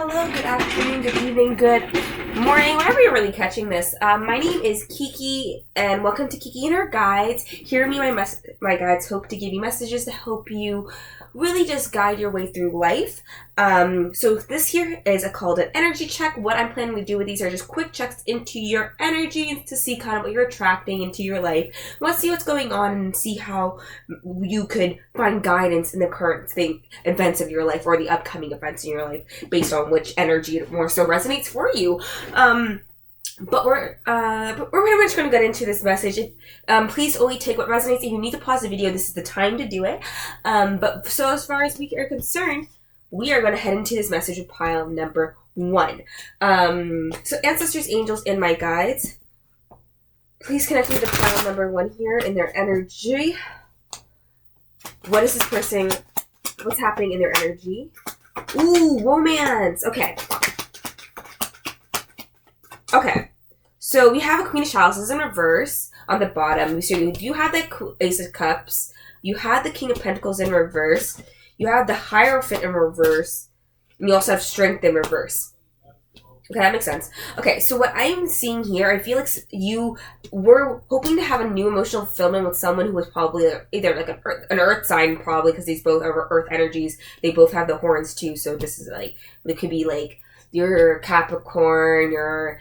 hello, good afternoon, good evening, good morning, whenever you're really catching this. My name is Kiki, and welcome to Kiki and her Guides. Here, me and my guides hope to give you messages to help you really just guide your way through life. So this here is called an energy check. What I'm planning to do with these are just quick checks into your energy to see kind of what you're attracting into your life. Let's see what's going on and see how you could find guidance in the current events of your life or the upcoming events in your life based on which energy more so resonates for you. But we're pretty much going to get into this message. Please only take what resonates. If you need to pause the video, this is the time to do it. But so as far as we are concerned, we are going to head into this message with pile number 1. So ancestors, angels, and my guides, please connect me to pile number 1 here in their energy. What is this person? What's happening in their energy? Ooh, romance. Okay. So we have a Queen of Chalices in reverse on the bottom. So you do have the Ace of Cups. You have the King of Pentacles in reverse. You have the Hierophant in reverse. And you also have Strength in reverse. Okay, that makes sense. Okay, so what I'm seeing here, I feel like you were hoping to have a new emotional fulfillment with someone who was probably either like an earth sign, probably, because these both are earth energies. They both have the horns too, so this is like, it could be like your Capricorn, your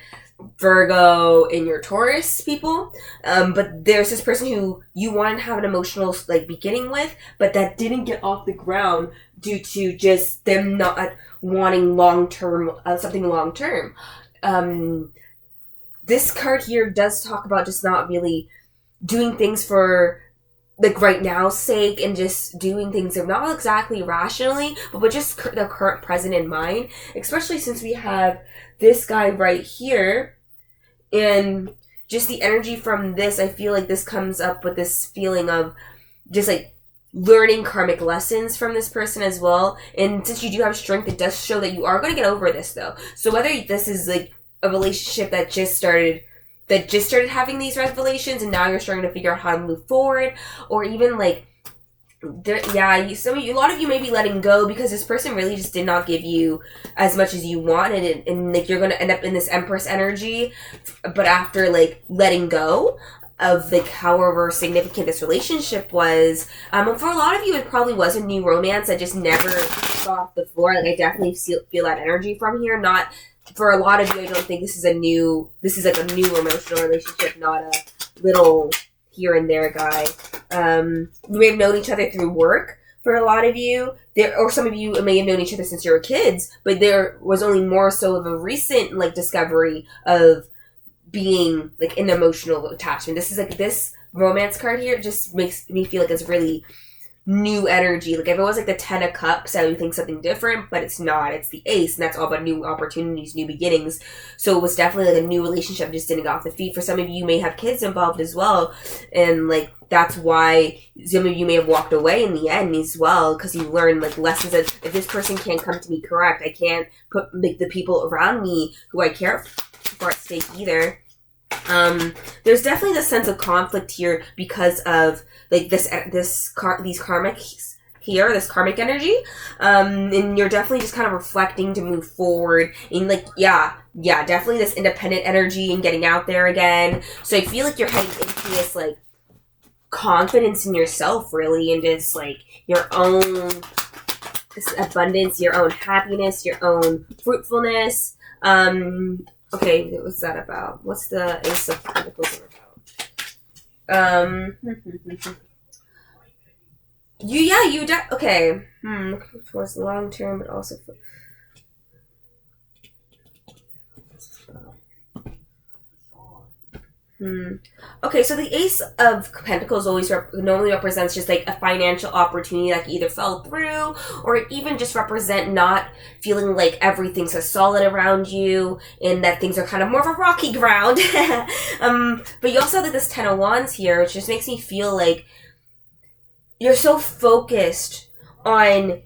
Virgo, and your Taurus people. But there's this person who you want to have an emotional like beginning with, but that didn't get off the ground due to just them not wanting long-term, something long-term. This card here does talk about just not really doing things for like right now's sake and just doing things not exactly rationally, but with just the current present in mind, especially since we have this guy right here. And just the energy from this, I feel like this comes up with this feeling of just like learning karmic lessons from this person as well. And since you do have strength, it does show that you are going to get over this though. So whether this is like a relationship that just started having these revelations and now you're starting to figure out how to move forward, or even like a lot of you may be letting go because this person really just did not give you as much as you wanted, and like you're going to end up in this Empress energy, but after like letting go of like however significant this relationship was, for a lot of you it probably was a new romance that just never got off the floor. Like I definitely feel that energy from here. Not for a lot of you, I don't think this is like a new emotional relationship, not a little here and there guy. You may have known each other through work for a lot of you. Or some of you may have known each other since you were kids, but there was only more so of a recent like discovery of being like an emotional attachment. This is like this romance card here just makes me feel like it's really new energy. Like if it was like the 10 of Cups, I would think something different, but it's not. It's the Ace, and that's all about new opportunities, new beginnings. So it was definitely like a new relationship just didn't get off the feet. For some of you may have kids involved as well, and like that's why some of you may have walked away in the end as well, because you learned like lessons that if this person can't come to me correct, I can't put like the people around me who I care for at stake either. There's definitely this sense of conflict here because of like these karmics here, this karmic energy, and you're definitely just kind of reflecting to move forward and like definitely this independent energy and getting out there again. So I feel like you're heading into this like confidence in yourself really, and just like your own this abundance, your own happiness, your own fruitfulness. Okay, what's that about? What's the Ace of Pentacles about? Okay. Looking towards the long term, but also Okay, so the Ace of Pentacles normally represents just like a financial opportunity that either fell through, or even just represent not feeling like everything's so solid around you and that things are kind of more of a rocky ground. But you also have like this 10 of Wands here, which just makes me feel like you're so focused on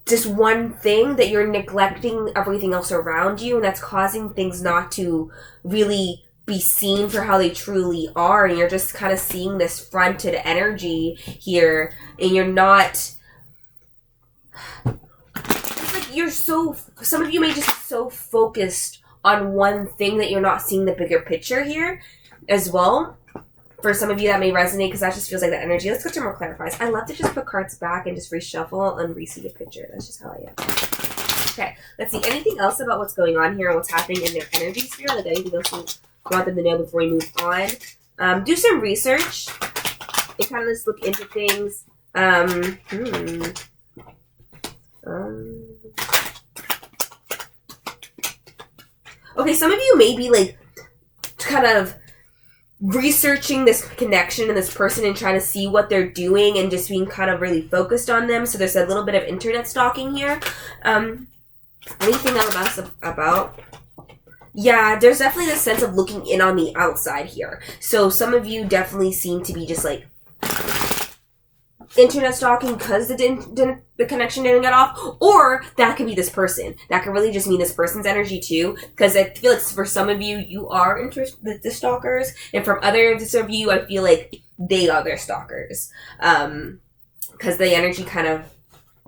just one thing that you're neglecting everything else around you, and that's causing things not to really be seen for how they truly are, and you're just kind of seeing this fronted energy here, and you're not some of you may just be so focused on one thing that you're not seeing the bigger picture here as well. For some of you that may resonate, because that just feels like that energy. Let's go to more clarifies. I love to just put cards back and just reshuffle and re-see the picture. That's just how I am. Okay, let's see. Anything else about what's going on here and what's happening in their energy sphere? Like anything else you want them to know before we move on? Do some research and kind of just look into things. Okay, some of you may be like kind of researching this connection and this person and trying to see what they're doing and just being kind of really focused on them. So there's a little bit of internet stalking here. Anything else about? Yeah, there's definitely this sense of looking in on the outside here. So some of you definitely seem to be just like internet stalking because the connection didn't get off, or that could be this person. That could really just mean this person's energy too, because I feel like for some of you, you are the stalkers, and from others of you, I feel like they are their stalkers, because the energy kind of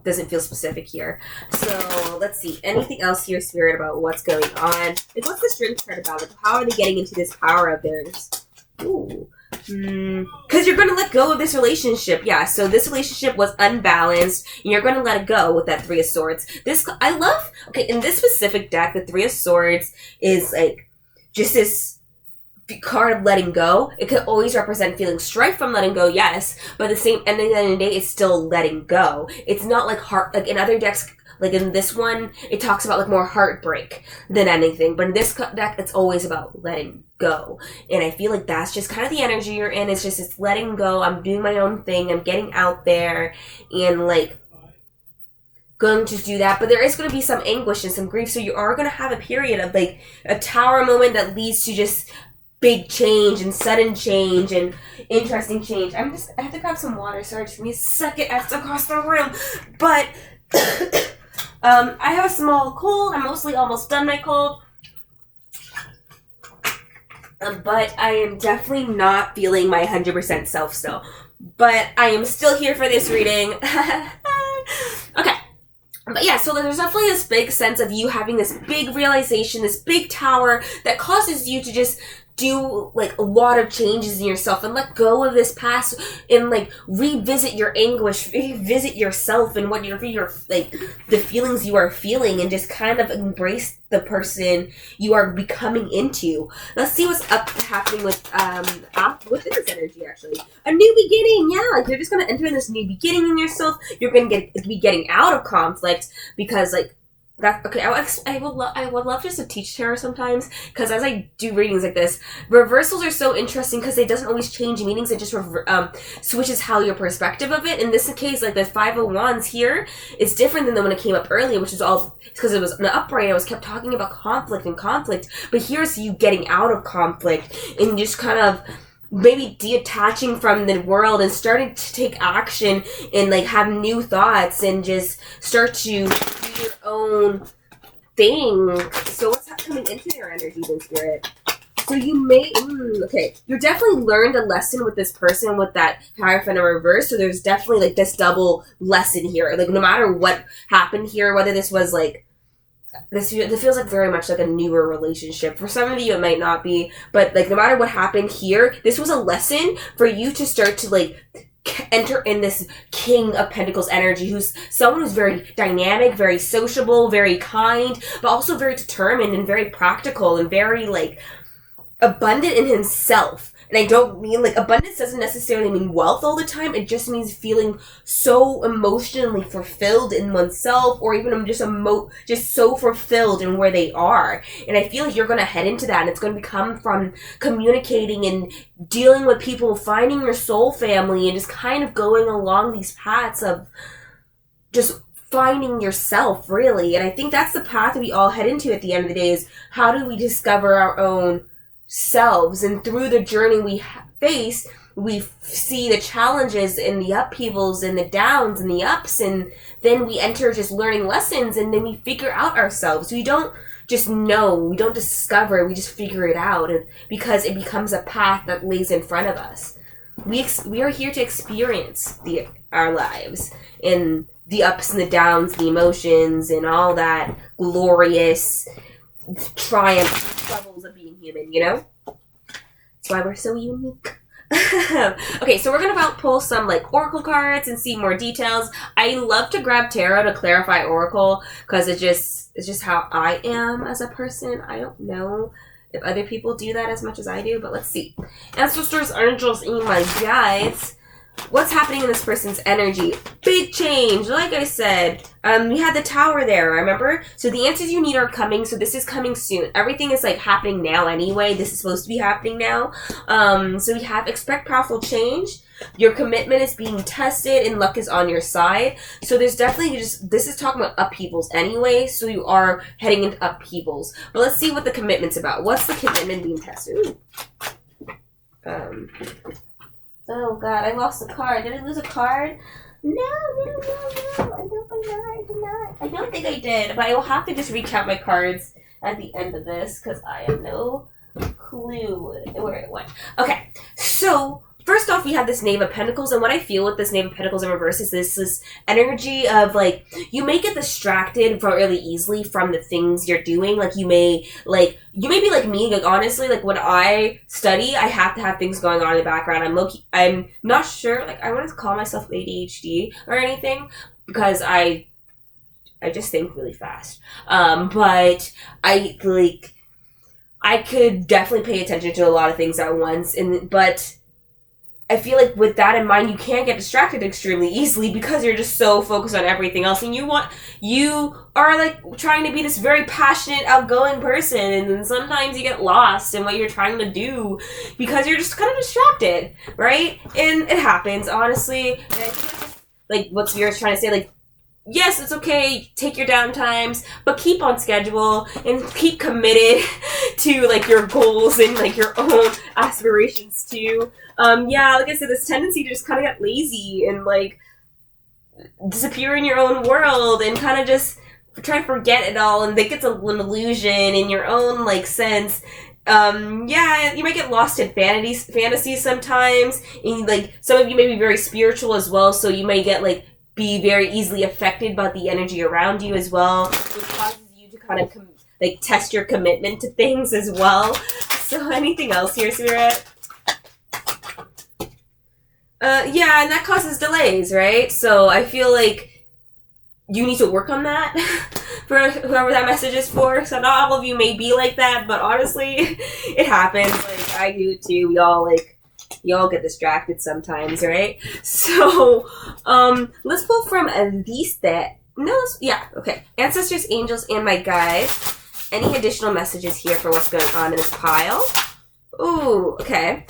doesn't feel specific here. So let's see, anything else here, Spirit, about what's going on? Like, what's the strength card about? Like, how are they getting into this power of theirs? Ooh. Because you're going to let go of this relationship. Yeah, so this relationship was unbalanced, and you're going to let it go with that Three of Swords. I love, okay, in this specific deck, the Three of Swords is like just this card of letting go. It could always represent feeling strife from letting go, yes, but at the end of the day, it's still letting go. It's not like like in other decks, like in this one, it talks about like more heartbreak than anything. But in this deck, it's always about letting go. And I feel like that's just kind of the energy you're in. It's letting go. I'm doing my own thing. I'm getting out there and like going to do that. But there is going to be some anguish and some grief. So you are going to have a period of like a tower moment that leads to just big change and sudden change and interesting change. I have to grab some water. Sorry, just give me a second. I have to across the room. But I have a small cold. I'm mostly almost done my cold. But I am definitely not feeling my 100% self still. But I am still here for this reading. Okay. But yeah, so there's definitely this big sense of you having this big realization, this big tower that causes you to just do like a lot of changes in yourself and let go of this past and like revisit your anguish, revisit yourself and what you're like the feelings you are feeling, and just kind of embrace the person you are becoming into. Let's see what's happening with within this energy. Actually, a new beginning. Yeah, like you're just gonna enter in this new beginning in yourself. You're gonna be getting out of conflict because like. That's okay. I would love just to teach tarot sometimes, because as I do readings like this, reversals are so interesting because it doesn't always change meanings. It just switches how your perspective of it. In this case, like the Five of Wands here, it's different than the one that came up earlier, which is all because it was an upright. I was kept talking about conflict, but here's you getting out of conflict and just kind of maybe detaching from the world and starting to take action and like have new thoughts and just start to do your own thing. So what's coming into their energy then, Spirit? So you may, okay, you definitely learned a lesson with this person with that Hierophant in reverse. So there's definitely like this double lesson here. Like no matter what happened here, whether this was like, this feels like very much like a newer relationship. For some of you, it might not be, but like no matter what happened here, this was a lesson for you to start to like enter in this King of Pentacles energy, who's someone who's very dynamic, very sociable, very kind, but also very determined and very practical and very like abundant in himself. And I don't mean, like, abundance doesn't necessarily mean wealth all the time. It just means feeling so emotionally fulfilled in oneself, or even just so fulfilled in where they are. And I feel like you're going to head into that, and it's going to come from communicating and dealing with people, finding your soul family, and just kind of going along these paths of just finding yourself, really. And I think that's the path we all head into at the end of the day, is how do we discover our own selves? And through the journey we face, we see the challenges and the upheavals and the downs and the ups, and then we enter just learning lessons, and then we figure out ourselves. We don't just know, we don't discover, we just figure it out, and because it becomes a path that lays in front of us. We are here to experience our lives, and the ups and the downs, the emotions, and all that glorious triumph levels of being human, you know? That's why we're so unique. Okay, so we're gonna about pull some like oracle cards and see more details. I love to grab tarot to clarify oracle because it's just how I am as a person. I don't know if other people do that as much as I do, but let's see. Ancestors, angels, and my guides. What's happening in this person's energy? Big change. Like I said, we had the tower there, remember? So the answers you need are coming. So this is coming soon. Everything is like happening now anyway. This is supposed to be happening now. So we have expect powerful change. Your commitment is being tested and luck is on your side. So there's definitely this is talking about upheavals anyway. So you are heading into upheavals. But let's see what the commitment's about. What's the commitment being tested? Ooh. Oh god, I lost a card. Did I lose a card? No. I did not. I don't think I did, but I will have to just reach out my cards at the end of this because I have no clue where it went. Okay, so first off, we have this Knave of Pentacles, and what I feel with this Knave of Pentacles in reverse is this energy of, like, you may get distracted really easily from the things you're doing. Like, you may be like me, like, honestly, like, when I study, I have to have things going on in the background. I'm not sure, like, I want to call myself ADHD or anything, because I just think really fast. But I could definitely pay attention to a lot of things at once, but I feel like with that in mind, you can't get distracted extremely easily because you're just so focused on everything else, and you are like trying to be this very passionate, outgoing person, and then sometimes you get lost in what you're trying to do because you're just kind of distracted, right? And it happens, honestly. And I think like what Spirit's trying to say, like, yes, it's okay, take your downtimes, but keep on schedule and keep committed to, like, your goals and, like, your own aspirations, too. Yeah, like I said, this tendency to just kind of get lazy and, like, disappear in your own world and kind of just try to forget it all and think it's an illusion in your own, like, sense. Yeah, you might get lost in fantasies sometimes, and, like, some of you may be very spiritual as well, so you may get, like, be very easily affected by the energy around you as well, which causes you to kind of test your commitment to things as well. So anything else here, Spirit? Yeah, and that causes delays, right? So I feel like you need to work on that for whoever that message is for. So not all of you may be like that, but honestly, it happens. Like, I do it too. We all get distracted sometimes, right? So, let's pull from okay. Ancestors, angels, and my guides. Any additional messages here for what's going on in this pile? Ooh, okay.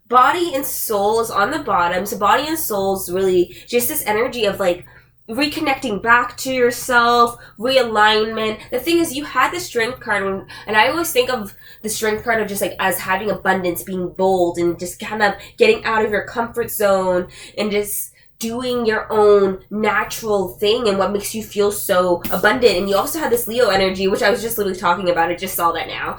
Body and soul is on the bottom. So body and soul is really just this energy of, like, reconnecting back to yourself, realignment. The thing is, you had the strength card, and I always think of the strength card of just, like, as having abundance, being bold, and just kind of getting out of your comfort zone and just doing your own natural thing and what makes you feel so abundant. And you also have this Leo energy, which I was just literally talking about. I just saw that now.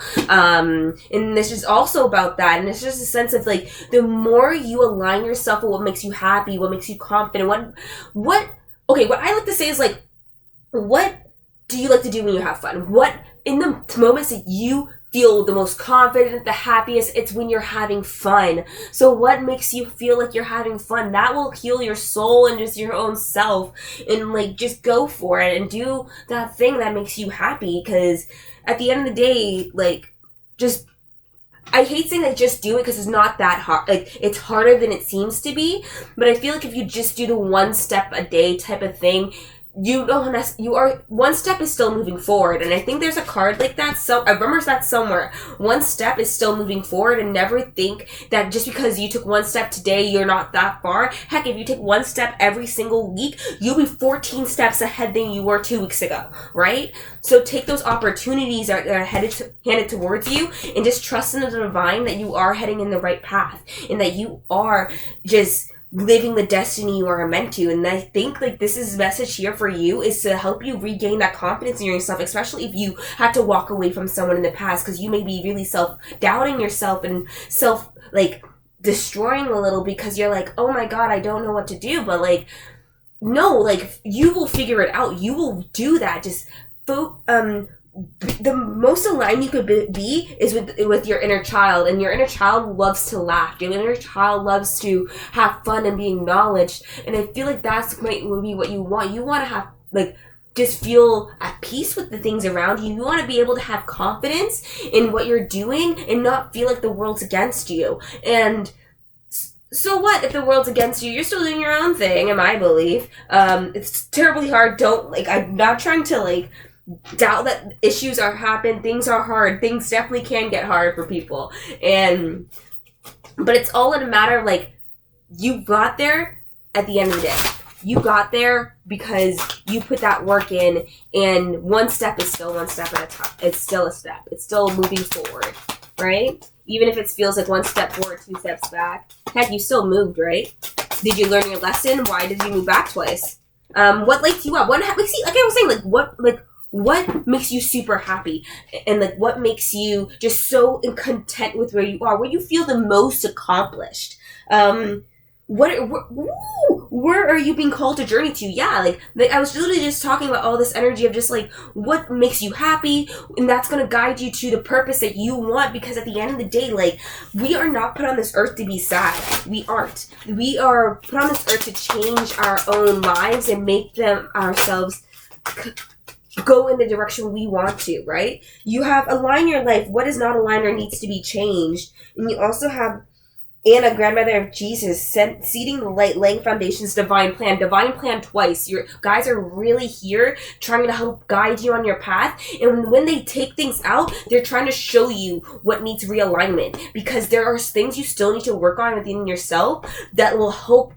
And this is also about that. And it's just a sense of, like, the more you align yourself with what makes you happy, what makes you confident, what I like to say is, like, what do you like to do when you have fun? What, in the moments that you feel the most confident, the happiest, it's when you're having fun. So what makes you feel like you're having fun? That will heal your soul and just your own self. And, like, just go for it and do that thing that makes you happy. Because at the end of the day, like, just, I hate saying, like, just do it because it's not that hard. Like, it's harder than it seems to be. But I feel like if you just do the one step a day type of thing, you are one step is still moving forward. And I think there's a card like that. So I remember that somewhere. One step is still moving forward, and never think that just because you took one step today, you're not that far. Heck, if you take one step every single week, you'll be 14 steps ahead than you were 2 weeks ago, right? So take those opportunities that are handed towards you, and just trust in the divine that you are heading in the right path, and that you are just living the destiny you are meant to. And I think, like, this is message here for you is to help you regain that confidence in yourself, especially if you had to walk away from someone in the past, because you may be really self-doubting yourself and destroying a little because you're like, oh my god, I don't know what to do. But, like, no, like, you will figure it out. You will do that. Just the most aligned you could be is with your inner child, and your inner child loves to laugh. Your inner child loves to have fun and be acknowledged, and I feel like that's might be what you want. You want to have, like, just feel at peace with the things around you. You want to be able to have confidence in what you're doing and not feel like the world's against you. And so what if the world's against you? You're still doing your own thing, in my belief. It's terribly hard. Don't, like, I'm not trying to, like, doubt that issues are happen. Things are hard. Things definitely can get hard for people. But it's all in a matter of, like, you got there at the end of the day. You got there because you put that work in, and one step is still one step at a time. It's still a step. It's still moving forward, right? Even if it feels like one step forward, two steps back. Heck, you still moved, right? Did you learn your lesson? Why did you move back twice? What lights you up? Like, see, like I was saying, what makes you super happy? And, like, what makes you just so content with where you are? Where you feel the most accomplished? Where are you being called to journey to? Yeah, like I was literally just talking about all this energy of just, like, what makes you happy, and that's going to guide you to the purpose that you want, because at the end of the day, like, we are not put on this earth to be sad. We aren't. We are put on this earth to change our own lives and make them ourselves go in the direction we want to, right? You have align your life. What is not aligned or needs to be changed? And you also have Anna, grandmother of Jesus, seeding the light, laying foundations, divine plan twice. Your guys are really here trying to help guide you on your path. And when they take things out, they're trying to show you what needs realignment, because there are things you still need to work on within yourself that will help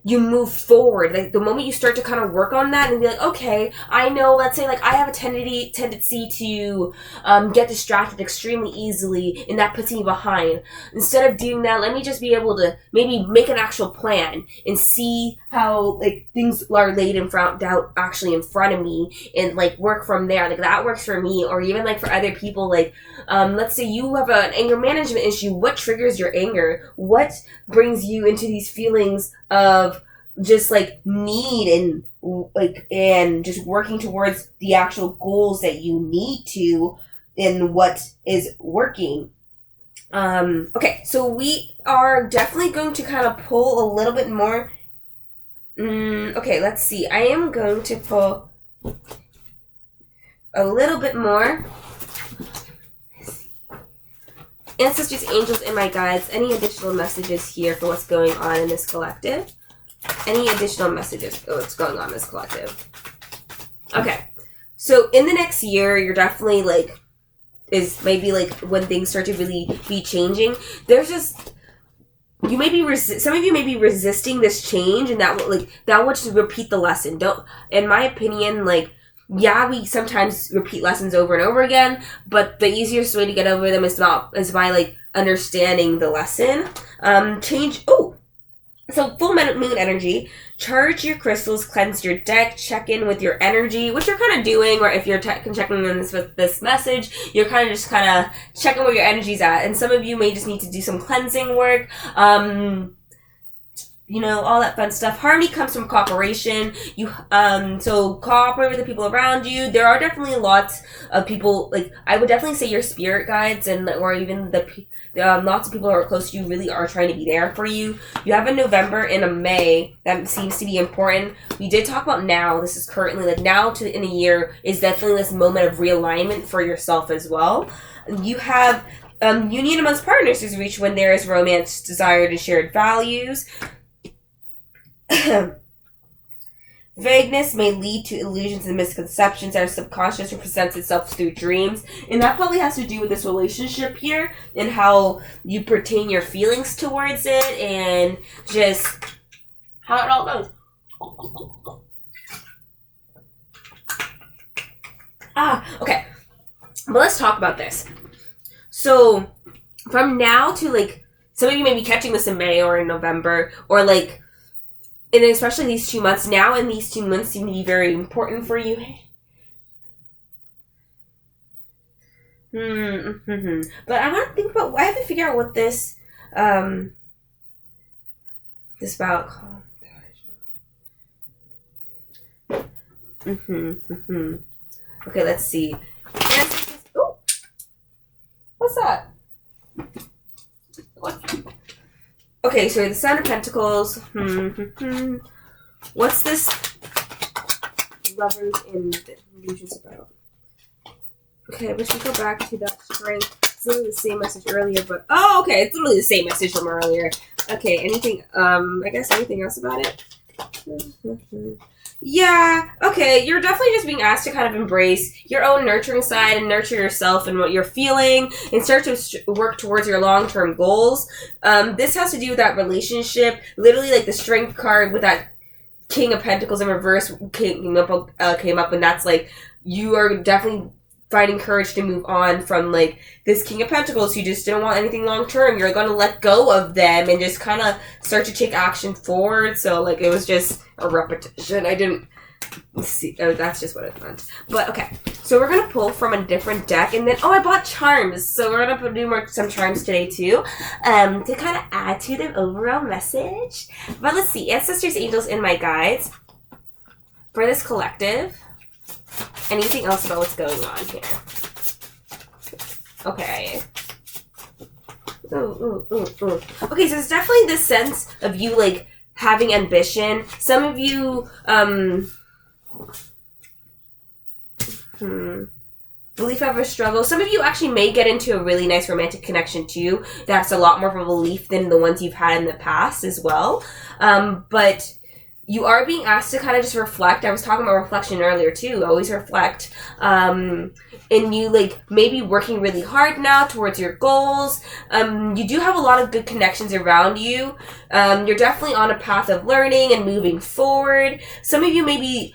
you move forward. Like, the moment you start to kind of work on that and be like, okay, I know, let's say, like, I have a tendency to get distracted extremely easily, and that puts me behind. Instead of doing that, let me just be able to maybe make an actual plan and see how, like, things are laid in front of me, and, like, work from there. Like, that works for me. Or even, like, for other people, like, let's say you have an anger management issue. What triggers your anger? What brings you into these feelings of just, like, need and just working towards the actual goals that you need to, in what is working. Okay, so we are definitely going to kind of pull a little bit more. Okay, let's see. I am going to pull a little bit more. Ancestors, angels, and my guides, any additional messages here for what's going on in this collective? Any additional messages for what's going on in this collective? Okay. So in the next year, you're definitely, like, is maybe, like, when things start to really be changing. There's just, you may be some of you may be resisting this change, and that will just repeat the lesson. In my opinion, like, yeah, we sometimes repeat lessons over and over again, but the easiest way to get over them is by, like, understanding the lesson. So full moon energy, charge your crystals, cleanse your deck, check in with your energy, which you're kind of doing, or if you're checking in with this message, you're kind of checking where your energy's at. And some of you may just need to do some cleansing work, all that fun stuff. Harmony comes from cooperation. So cooperate with the people around you. There are definitely lots of people, like, I would definitely say your spirit guides, or even lots of people who are close to you really are trying to be there for you. You have a November and a May that seems to be important. We did talk about now. This is currently, like, now to in a year is definitely this moment of realignment for yourself as well. You have union amongst partners is reached when there is romance, desire, and shared values. Vagueness may lead to illusions and misconceptions. Our subconscious represents itself through dreams, and that probably has to do with this relationship here and how you pertain your feelings towards it, and just how it all goes. Okay, but let's talk about this. So from now to, like, some of you may be catching this in May or in November, or, like, and especially these 2 months. Now and these 2 months seem to be very important for you. But I want to think about, I have to figure out what this about. Okay, let's see. Oh, what's that? What? Okay, so the Sound of Pentacles. What's this? Lovers and illusions about. Okay, but we go back to that strength. It's literally the same message earlier, but okay, it's literally the same message from earlier. Okay, anything? I guess anything else about it? Yeah, okay, you're definitely just being asked to kind of embrace your own nurturing side and nurture yourself and what you're feeling and start to work towards your long-term goals. This has to do with that relationship. Literally, like the Strength card with that King of Pentacles in reverse came up, and that's like, you are definitely finding courage to move on from like this King of Pentacles who just didn't want anything long term. You're going to let go of them and just kind of start to take action forward. So like it was just a repetition. I didn't see. Oh, that's just what it meant. But okay, so we're gonna pull from a different deck, and then I bought charms, so we're gonna do some charms today too, to kind of add to the overall message. But let's see, ancestors, angels, and my guides for this collective. Anything else about what's going on here? Okay. Ooh. Okay, so it's definitely this sense of you, like, having ambition. Some of you, belief over struggle. Some of you actually may get into a really nice romantic connection, too. That's a lot more of a belief than the ones you've had in the past as well. But you are being asked to kind of just reflect. I was talking about reflection earlier too. Always reflect. And you like maybe working really hard now towards your goals. You do have a lot of good connections around you. You're definitely on a path of learning and moving forward. Some of you may be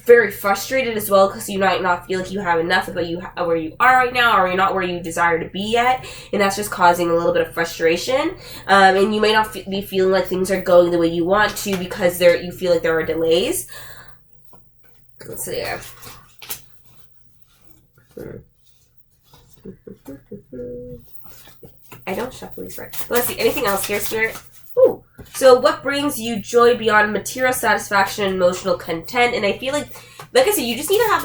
very frustrated as well because you might not feel like you have enough of where you are right now, or you're not where you desire to be yet, and that's just causing a little bit of frustration. And you may not be feeling like things are going the way you want to because you feel like there are delays. Let's see here. I don't shuffle these right. But let's see. Anything else here, Spirit? Ooh. So what brings you joy beyond material satisfaction and emotional content? And I feel like I said, you just need to have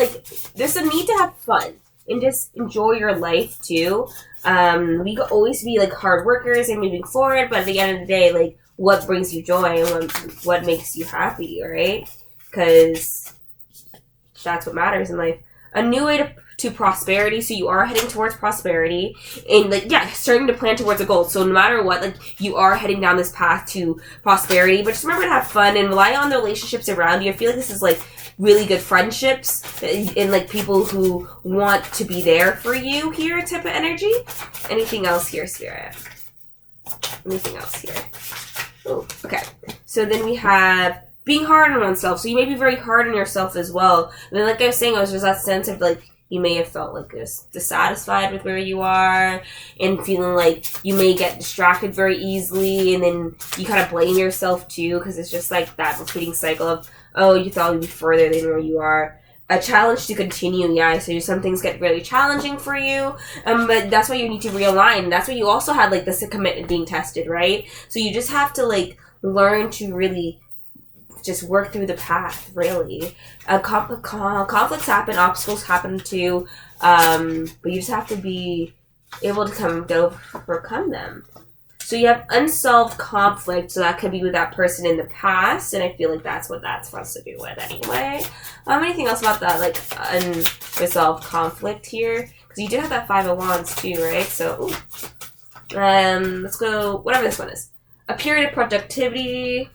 there's a need to have fun and just enjoy your life too. We could always be like hard workers and moving forward, but at the end of the day, like, what brings you joy and what makes you happy, right? Because that's what matters in life. A new way to prosperity. So you are heading towards prosperity and starting to plan towards a goal. So no matter what, you are heading down this path to prosperity, but just remember to have fun and rely on the relationships around you. I feel like this is really good friendships and people who want to be there for you here type of energy. Anything else here, Spirit? Anything else here? Oh, okay. So then we have being hard on oneself. So you may be very hard on yourself as well. And then I was saying, it was just that sense of you may have felt just dissatisfied with where you are and feeling like you may get distracted very easily, and then you kind of blame yourself too because it's just that repeating cycle of, you thought you'd be further than where you are. A challenge to continue, so some things get really challenging for you, but that's why you need to realign. That's why you also had this commitment being tested, right? So you just have to learn to really just work through the path, really. Conflicts happen, obstacles happen too, but you just have to be able to overcome them. So you have unsolved conflict, so that could be with that person in the past, and I feel like that's what that's supposed to do with anyway. Anything else about that, unresolved conflict here? Because you do have that Five of Wands too, right? So, let's go, whatever this one is. A period of productivity.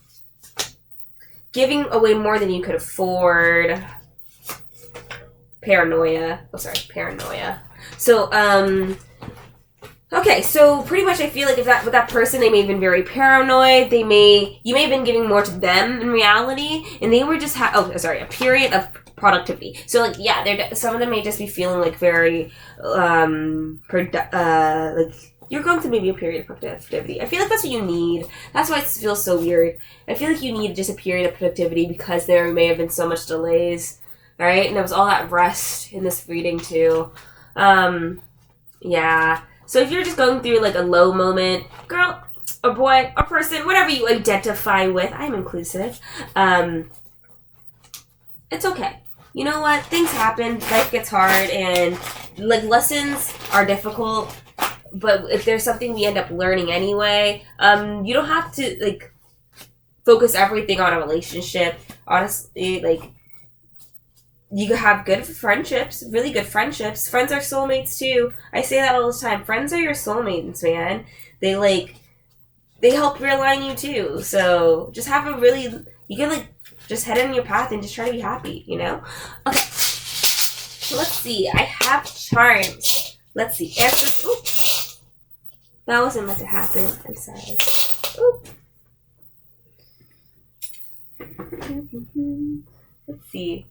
Giving away more than you could afford. Paranoia. Paranoia. So, okay, so pretty much I feel like with that person, they may have been very paranoid. You may have been giving more to them in reality, and they were just a period of productivity. So some of them may just be feeling very you're going through maybe a period of productivity. I feel like that's what you need. That's why it feels so weird. I feel like you need just a period of productivity because there may have been so much delays, right? And there was all that rest in this reading too. Yeah. So if you're just going through a low moment, girl, or boy, or person, whatever you identify with, I'm inclusive. It's okay. you know what, things happen, life gets hard, and like lessons are difficult, but if there's something we end up learning anyway, you don't have to like focus everything on a relationship. Honestly, like you could have good friendships, really good friendships. Friends are soulmates too. I say that all the time. Friends are your soulmates, man. They help realign you too. So just have a really, you can like just head in your path and just try to be happy, you know? Okay. So let's see. I have charms. Let's see. Answers. Oops. That wasn't meant to happen. I'm sorry. Oop. Let's see.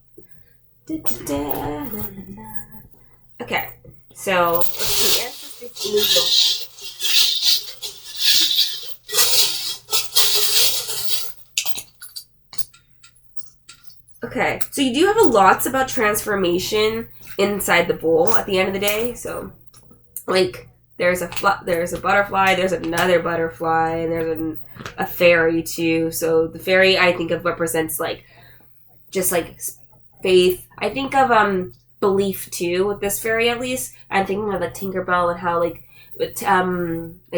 Okay. So let's see. Answers is okay, so you do have a lots about transformation inside the bowl at the end of the day. So, like, there's a butterfly, there's another butterfly, and there's a fairy too. So the fairy I think of represents like just like faith. I think of belief too with this fairy at least. I'm thinking of like Tinkerbell and how like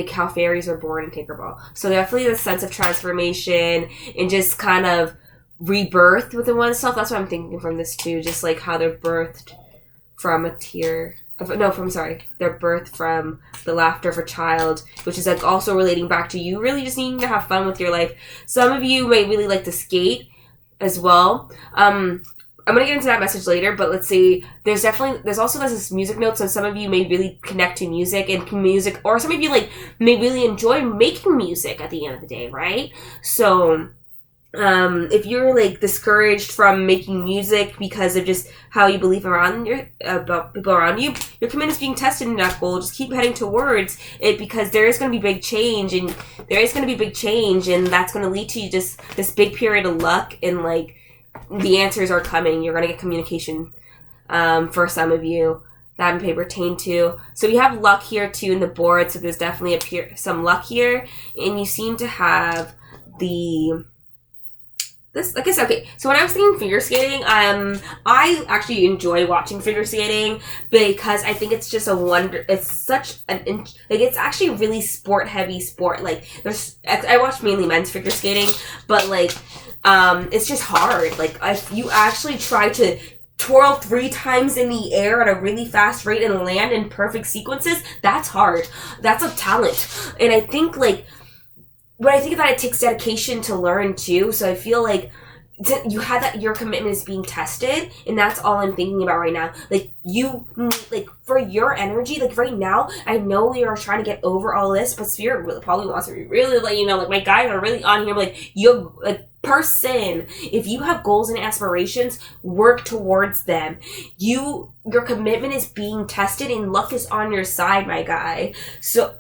how fairies were born in Tinkerbell. So definitely the sense of transformation and just kind of rebirth within oneself. That's what I'm thinking from this too. Just like how they're birthed from a tear. They're birthed from the laughter of a child, which is like also relating back to you really just needing to have fun with your life. Some of you may really like to skate as well. I'm gonna get into that message later, but let's see. There's also this music note, so some of you may really connect to music, or some of you like may really enjoy making music at the end of the day, right? So if you're like discouraged from making music because of just how you believe about people around you, your commitment is being tested in that goal. Just keep heading towards it because there is going to be big change, and that's going to lead to just this big period of luck, and like the answers are coming. You're going to get communication for some of you that may pertain to. So we have luck here too in the board. So there's definitely some luck here, and you seem to have okay. So when I was thinking figure skating, I actually enjoy watching figure skating because I think it's just a wonder. It's such it's actually a really heavy sport. Like I watch mainly men's figure skating, but like, it's just hard. Like if you actually try to twirl 3 times in the air at a really fast rate and land in perfect sequences, that's hard. That's a talent. And I think like, but I think about it takes dedication to learn too. So I feel like you had that your commitment is being tested, and that's all I'm thinking about right now. Like for your energy, like right now, I know you're trying to get over all this, but Spirit really, probably wants to really let you know. Like my guys are really on here. Like you, person, if you have goals and aspirations, work towards them. Your commitment is being tested, and luck is on your side, my guy. So.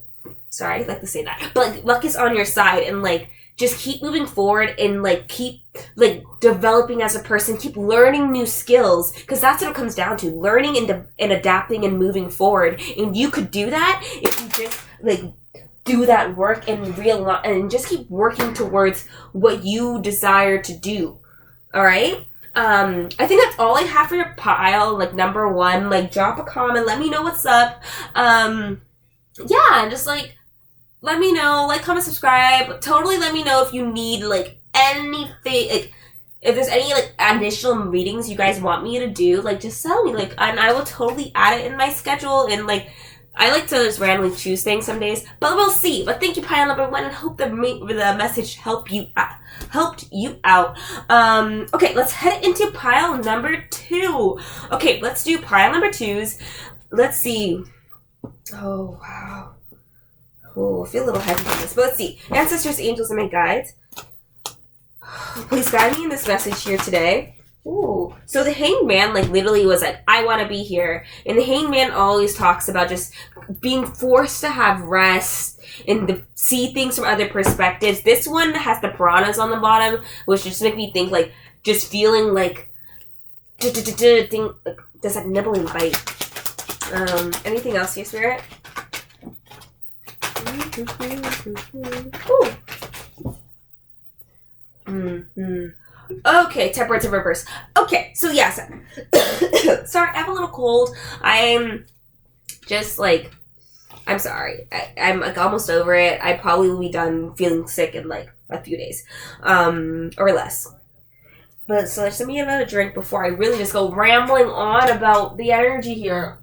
Sorry, I'd like to say that. But like, luck is on your side, and like just keep moving forward and like keep like developing as a person, keep learning new skills, because that's what it comes down to, learning and adapting and moving forward. And you could do that if you just like do that work and and just keep working towards what you desire to do. All right? I think that's all I have for your pile. Like number 1, like drop a comment, let me know what's up. Yeah, and just like let me know, like, comment, subscribe. Totally let me know if you need like anything, like if there's any like additional readings you guys want me to do, like just tell me, like, and I will totally add it in my schedule. And like I like to just randomly choose things some days, but we'll see. But thank you, pile number 1, and hope the message helped you out. Okay, let's head into pile number 2. Okay, let's do pile number 2s. Let's see. Oh, wow. Oh, I feel a little heavy on this. But let's see. Ancestors, angels, and my guides, please guide me in this message here today. Ooh. So the Hanged Man, like, literally was like, I want to be here. And the Hanged Man always talks about just being forced to have rest and to see things from other perspectives. This one has the piranhas on the bottom, which just make me think, like, just feeling like, does that nibble and bite. Anything else here, Spirit? Ooh. Okay, temperance in reverse. Okay, so yes. Sorry, I have a little cold. I'm just like, I'm sorry. I'm like almost over it. I probably will be done feeling sick in like a few days, or less. But so let me get another drink before I really just go rambling on about the energy here.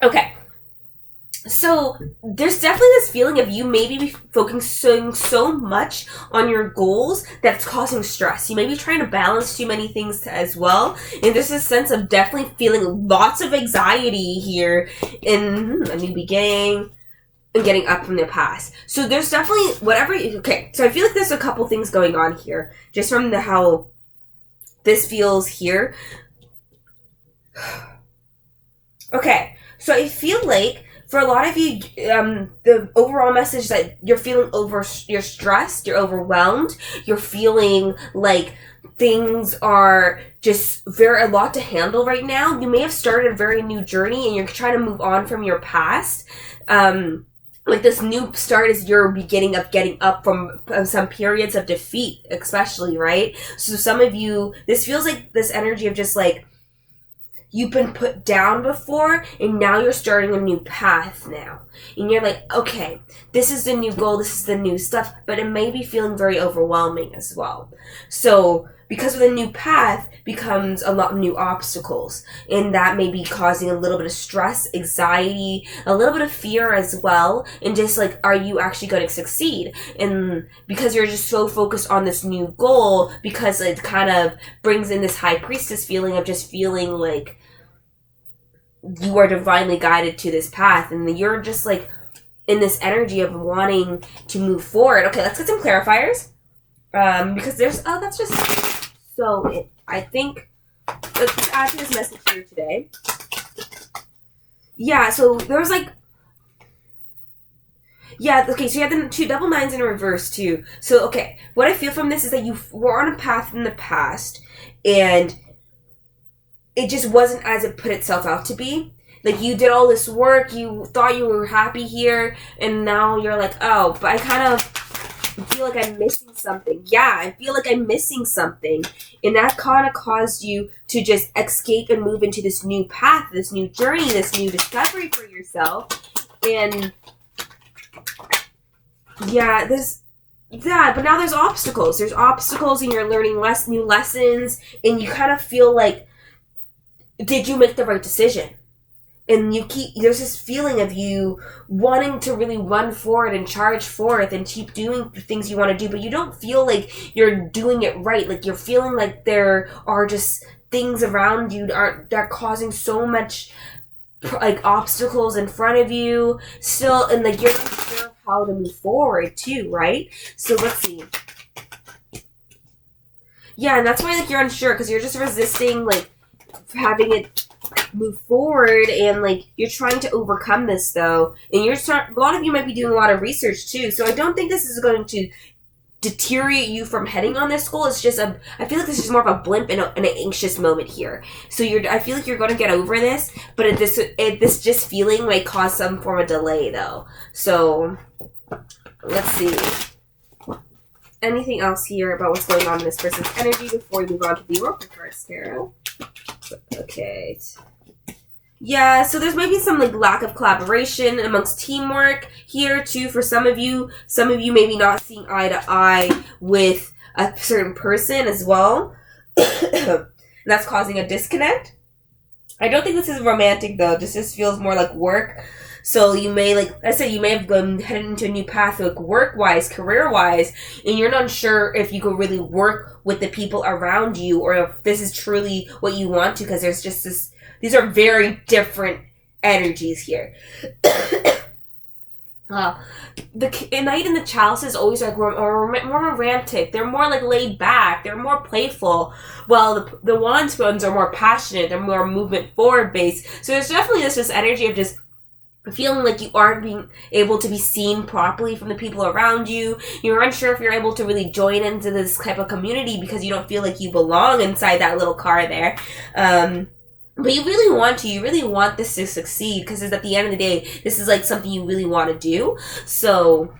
Okay. So there's definitely this feeling of you maybe be focusing so much on your goals that's causing stress. You may be trying to balance too many things as well. And there's this sense of definitely feeling lots of anxiety here in a new beginning and getting up from the past. So there's definitely whatever. Okay, so I feel like there's a couple things going on here just from how this feels here. Okay, so I feel like for a lot of you, the overall message that you're feeling you're stressed, you're overwhelmed, you're feeling like things are just a lot to handle right now. You may have started a very new journey and you're trying to move on from your past. Like this new start is your beginning of getting up from some periods of defeat, especially, right? So some of you, this feels like this energy of just like, you've been put down before and now you're starting a new path now. And you're like, okay, this is the new goal, this is the new stuff, but it may be feeling very overwhelming as well. So because of the new path becomes a lot of new obstacles, and that may be causing a little bit of stress, anxiety, a little bit of fear as well, and just like, are you actually going to succeed? And because you're just so focused on this new goal, because it kind of brings in this high priestess feeling of just feeling like you are divinely guided to this path, and you're just like in this energy of wanting to move forward. Okay, let's get some clarifiers. Because that's just so I think let's add to this message here today. Yeah, so there's like, yeah, okay, so you have the 2 double nines in reverse too. So okay, what I feel from this is that you were on a path in the past and it just wasn't as it put itself out to be. Like, you did all this work, you thought you were happy here, and now you're like, oh, but I kind of feel like I'm missing something. Yeah, I feel like I'm missing something. And that kind of caused you to just escape and move into this new path, this new journey, this new discovery for yourself. And yeah, but now there's obstacles. There's obstacles and you're learning new lessons, and you kind of feel like, did you make the right decision? And there's this feeling of you wanting to really run forward and charge forth and keep doing the things you want to do, but you don't feel like you're doing it right. Like, you're feeling like there are just things around you that are causing so much like obstacles in front of you still, and like you're not sure how to move forward too, right? So let's see. Yeah, and that's why like you're unsure, because you're just resisting like having it move forward, and like you're trying to overcome this though, and a lot of you might be doing a lot of research too, so I don't think this is going to deteriorate you from heading on this goal. It's just I feel like this is more of a blimp and an anxious moment here. So I feel like you're going to get over this, but this just feeling might cause some form of delay though. So let's see. Anything else here about what's going on in this person's energy before we move on to the Oracle cards, Tarot? Okay. Yeah, so there's maybe some like lack of collaboration amongst teamwork here too for some of you. Some of you maybe not seeing eye to eye with a certain person as well. And that's causing a disconnect. I don't think this is romantic though. This just feels more like work. So you may, like I said, you may have headed into a new path, like work-wise, career-wise, and you're not sure if you could really work with the people around you, or if this is truly what you want to, because there's just these are very different energies here. The Knight and the Chalice is always like more romantic. They're more like laid back. They're more playful. While the Wands ones are more passionate. They're more movement forward based. So there's definitely this energy of just feeling like you aren't being able to be seen properly from the people around you. You're unsure if you're able to really join into this type of community because you don't feel like you belong inside that little car there. But you really want to. You really want this to succeed, because at the end of the day, this is like something you really want to do. So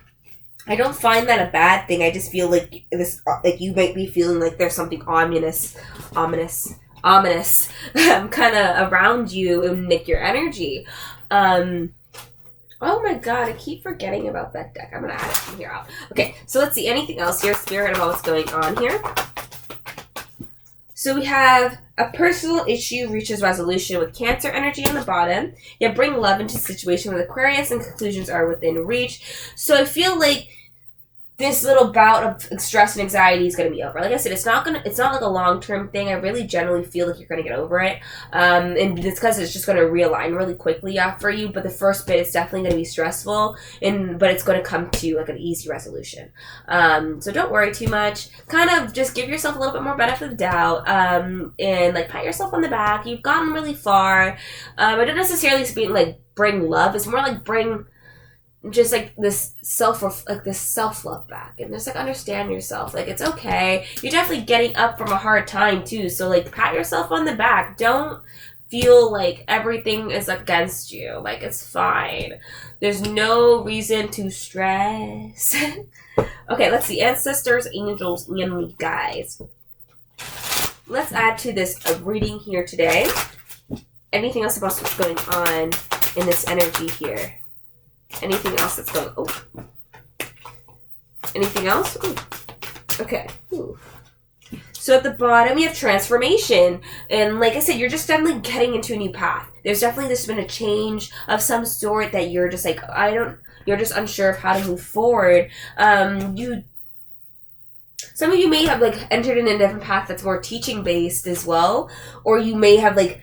I don't find that a bad thing. I just feel like this, like you might be feeling like there's something ominous, kind of around you and like your energy. Oh my god, I keep forgetting about that deck. I'm gonna add it from here out. Okay, so let's see. Anything else here, Spirit, about what's going on here? So we have a personal issue reaches resolution with Cancer energy on the bottom. You have bring love into the situation with Aquarius and conclusions are within reach. So I feel like this little bout of stress and anxiety is going to be over. Like I said, it's not like a long-term thing. I really generally feel like you're going to get over it. And it's because it's just going to realign really quickly for you. But the first bit is definitely going to be stressful, but it's going to come to like an easy resolution. So don't worry too much. Kind of just give yourself a little bit more benefit of the doubt. And like pat yourself on the back. You've gotten really far. I don't necessarily mean like bring love. It's more like bring just like this self-love back, and just like understand yourself. Like, it's okay, you're definitely getting up from a hard time too, so like pat yourself on the back. Don't feel like everything is against you. Like, it's fine. There's no reason to stress. Okay, let's see. Ancestors, angels, and guides. Let's add to this reading here today. Anything else about what's going on in this energy here? Anything else that's going... Oh. Anything else? Ooh. Okay. Ooh. So at the bottom, we have transformation. And like I said, you're just definitely getting into a new path. There's definitely just been a change of some sort that you're just like, you're just unsure of how to move forward. Some of you may have like entered in a different path that's more teaching based as well. Or you may have like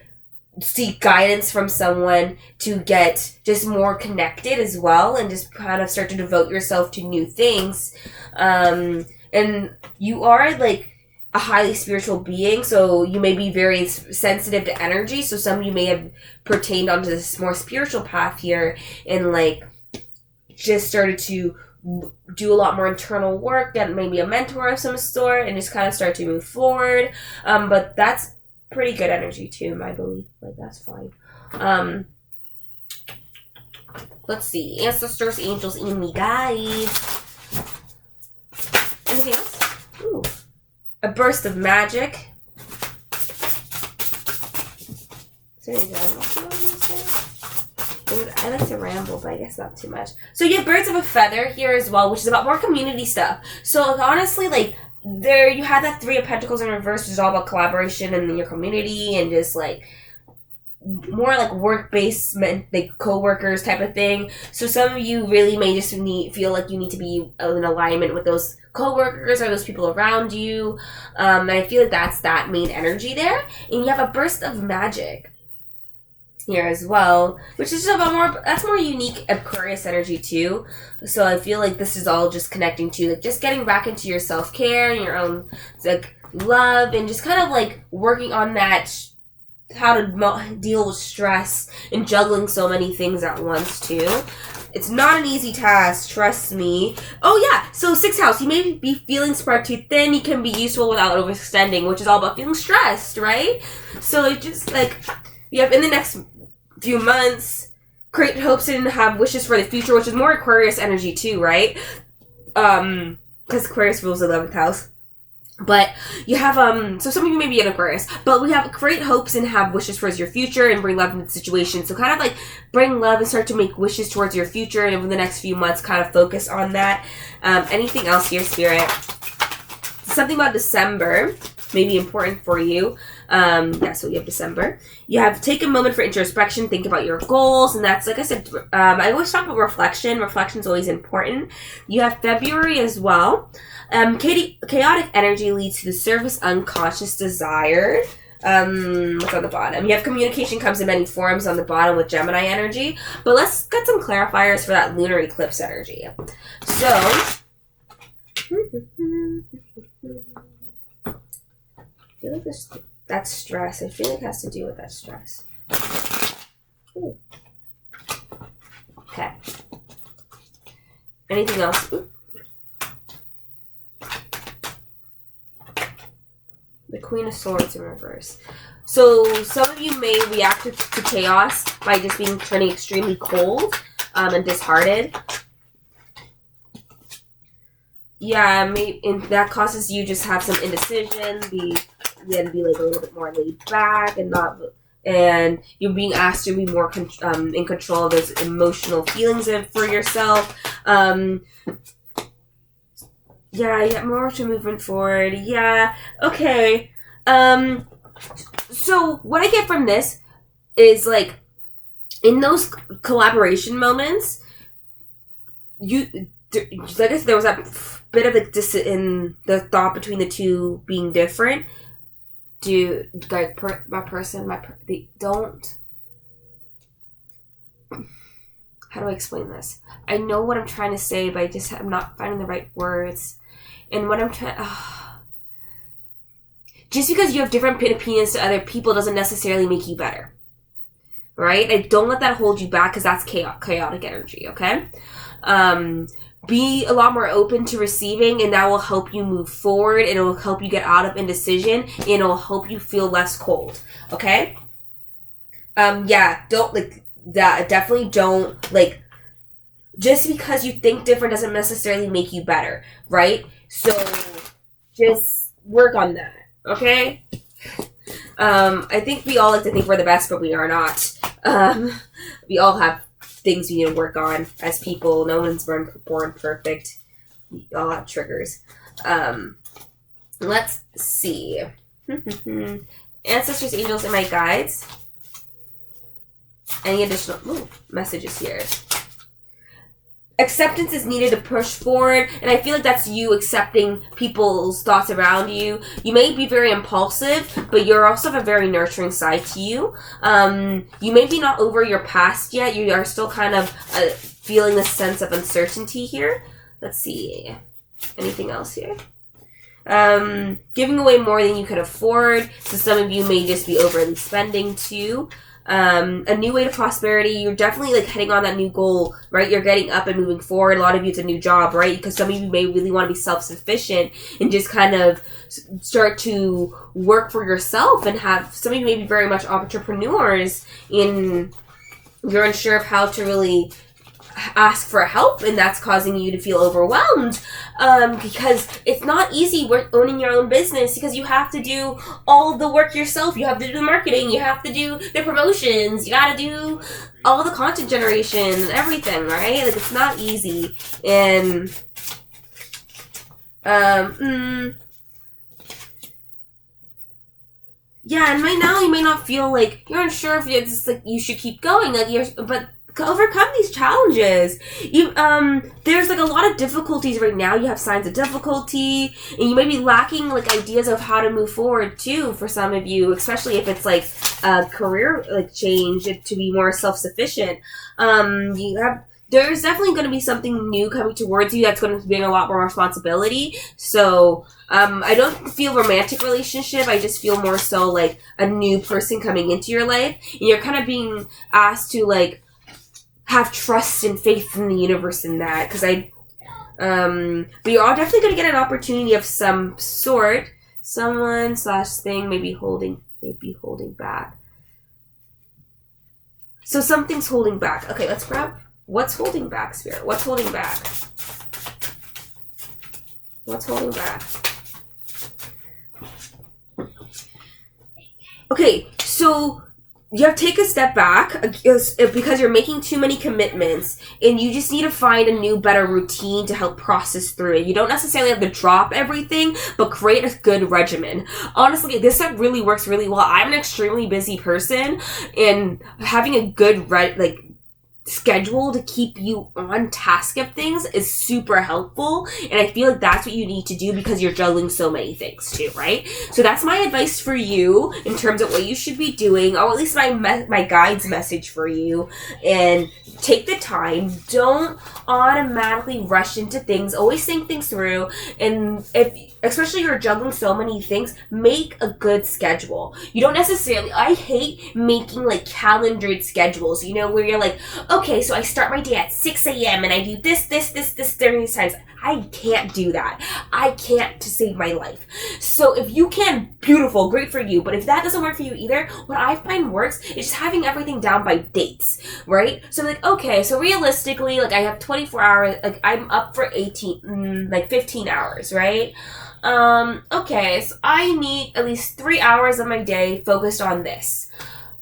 seek guidance from someone to get just more connected as well, and just kind of start to devote yourself to new things. And you are like a highly spiritual being, so you may be very sensitive to energy. So some of you may have pertained onto this more spiritual path here and like just started to do a lot more internal work, get maybe a mentor of some sort, and just kind of start to move forward. But that's pretty good energy too, in my belief. Like, that's fine. Let's see. Ancestors, angels, and me guides. Anything else? Ooh. A burst of magic. Is there anything else you want to say? I like to ramble, but I guess not too much. So you have birds of a feather here as well, which is about more community stuff. So like, honestly, like, there you have that Three of Pentacles in reverse, which is all about collaboration in your community and just like more like work-based, like co-workers type of thing. So some of you really may just feel like you need to be in alignment with those co-workers or those people around you. And I feel like that's that main energy there. And you have a burst of magic here as well, which is about more, that's more unique Aquarius energy too. So I feel like this is all just connecting to like just getting back into your self-care and your own like love, and just kind of like working on that, how to deal with stress and juggling so many things at once too. It's not an easy task, trust me. Oh yeah, so 6th house, you may be feeling spread too thin. You can be useful without overextending, which is all about feeling stressed, right? So it just like, you have in the next few months, create hopes and have wishes for the future, which is more Aquarius energy too, right? Because Aquarius rules the 11th house. But you have, so some of you may be in Aquarius, but we have great hopes and have wishes towards your future and bring love into the situation. So kind of like bring love and start to make wishes towards your future, and over the next few months kind of focus on that. Anything else here, Spirit? Something about December may be important for you. Yeah, so you have December. You have take a moment for introspection, think about your goals, and that's, like I said, I always talk about reflection. Reflection is always important. You have February as well. Chaotic energy leads to the surface unconscious desire. What's on the bottom? You have communication comes in many forms on the bottom with Gemini energy. But let's get some clarifiers for that lunar eclipse energy. So, I feel like that's stress. I feel like it has to do with that stress. Ooh. Okay. Anything else? Ooh. The Queen of Swords in reverse. So some of you may react to chaos by just turning extremely cold and disheartened. yeah, maybe, and that causes you just have some indecision, be like a little bit more laid back and not, and you're being asked to be more in control of those emotional feelings for yourself. Yeah, more to moving forward. Yeah, okay. So what I get from this is like in those collaboration moments, I guess there was that bit of in the thought between the two being different. They don't. How do I explain this? I know what I'm trying to say, but I'm not finding the right words. And what I'm trying, just because you have different opinions to other people doesn't necessarily make you better, right? And don't let that hold you back, because that's chaotic energy. Okay. Be a lot more open to receiving, and that will help you move forward. It will help you get out of indecision, and it will help you feel less cold. Okay. Yeah. Don't like that. Definitely don't like. Just because you think different doesn't necessarily make you better, right? So just work on that, okay? I think we all like to think we're the best, but we are not. We all have things we need to work on as people. No one's born perfect. We all have triggers. Let's see. Ancestors, angels, and my guides. Any additional messages here? Acceptance is needed to push forward, and I feel like that's you accepting people's thoughts around you. You may be very impulsive, but you also have a very nurturing side to you. You may be not over your past yet. You are still kind of feeling this sense of uncertainty here. Let's see. Anything else here? Giving away more than you could afford. So some of you may just be overly spending too. A new way to prosperity. You're definitely like heading on that new goal, right? You're getting up and moving forward. A lot of you, it's a new job, right? Because some of you may really want to be self-sufficient and just kind of start to work for yourself, and have some of you may be very much entrepreneurs, and you're unsure of how to really ask for help, and that's causing you to feel overwhelmed, because it's not easy owning your own business, because you have to do all the work yourself. You have to do the marketing, you have to do the promotions, you gotta do all the content generation and everything, right? Like, it's not easy. And yeah, and right now you may not feel like you're unsure if it's just like you should keep going, but overcome these challenges. There's like a lot of difficulties right now. You have signs of difficulty, and you may be lacking like ideas of how to move forward too. For some of you, especially if it's like a career like change to be more self-sufficient. There's definitely going to be something new coming towards you that's going to bring a lot more responsibility. So I don't feel romantic relationship. I just feel more so like a new person coming into your life, and you're kind of being asked to like have trust and faith in the universe in that, because but you're all definitely going to get an opportunity of some sort. Someone / thing may be holding back. So something's holding back. Okay, let's grab what's holding back, Spirit. What's holding back? What's holding back? Okay, so you have to take a step back because you're making too many commitments, and you just need to find a new, better routine to help process through it. You don't necessarily have to drop everything, but create a good regimen. Honestly, this stuff really works really well. I'm an extremely busy person, and having a good schedule to keep you on task of things is super helpful, and I feel like that's what you need to do because you're juggling so many things too, right? So that's my advice for you in terms of what you should be doing, or at least my guide's message for you. And take the time. Don't automatically rush into things. Always think things through, and especially if you're juggling so many things, make a good schedule. You don't necessarily, I hate making like calendared schedules, where you're like, okay, so I start my day at 6 a.m. and I do this during these times. I can't do that. I can't to save my life. So if you can, beautiful, great for you. But if that doesn't work for you either, what I find works is just having everything down by dates, right? So like, okay, so realistically, like I have 24 hours, like I'm up for 15 hours, right? Okay, so I need at least 3 hours of my day focused on this.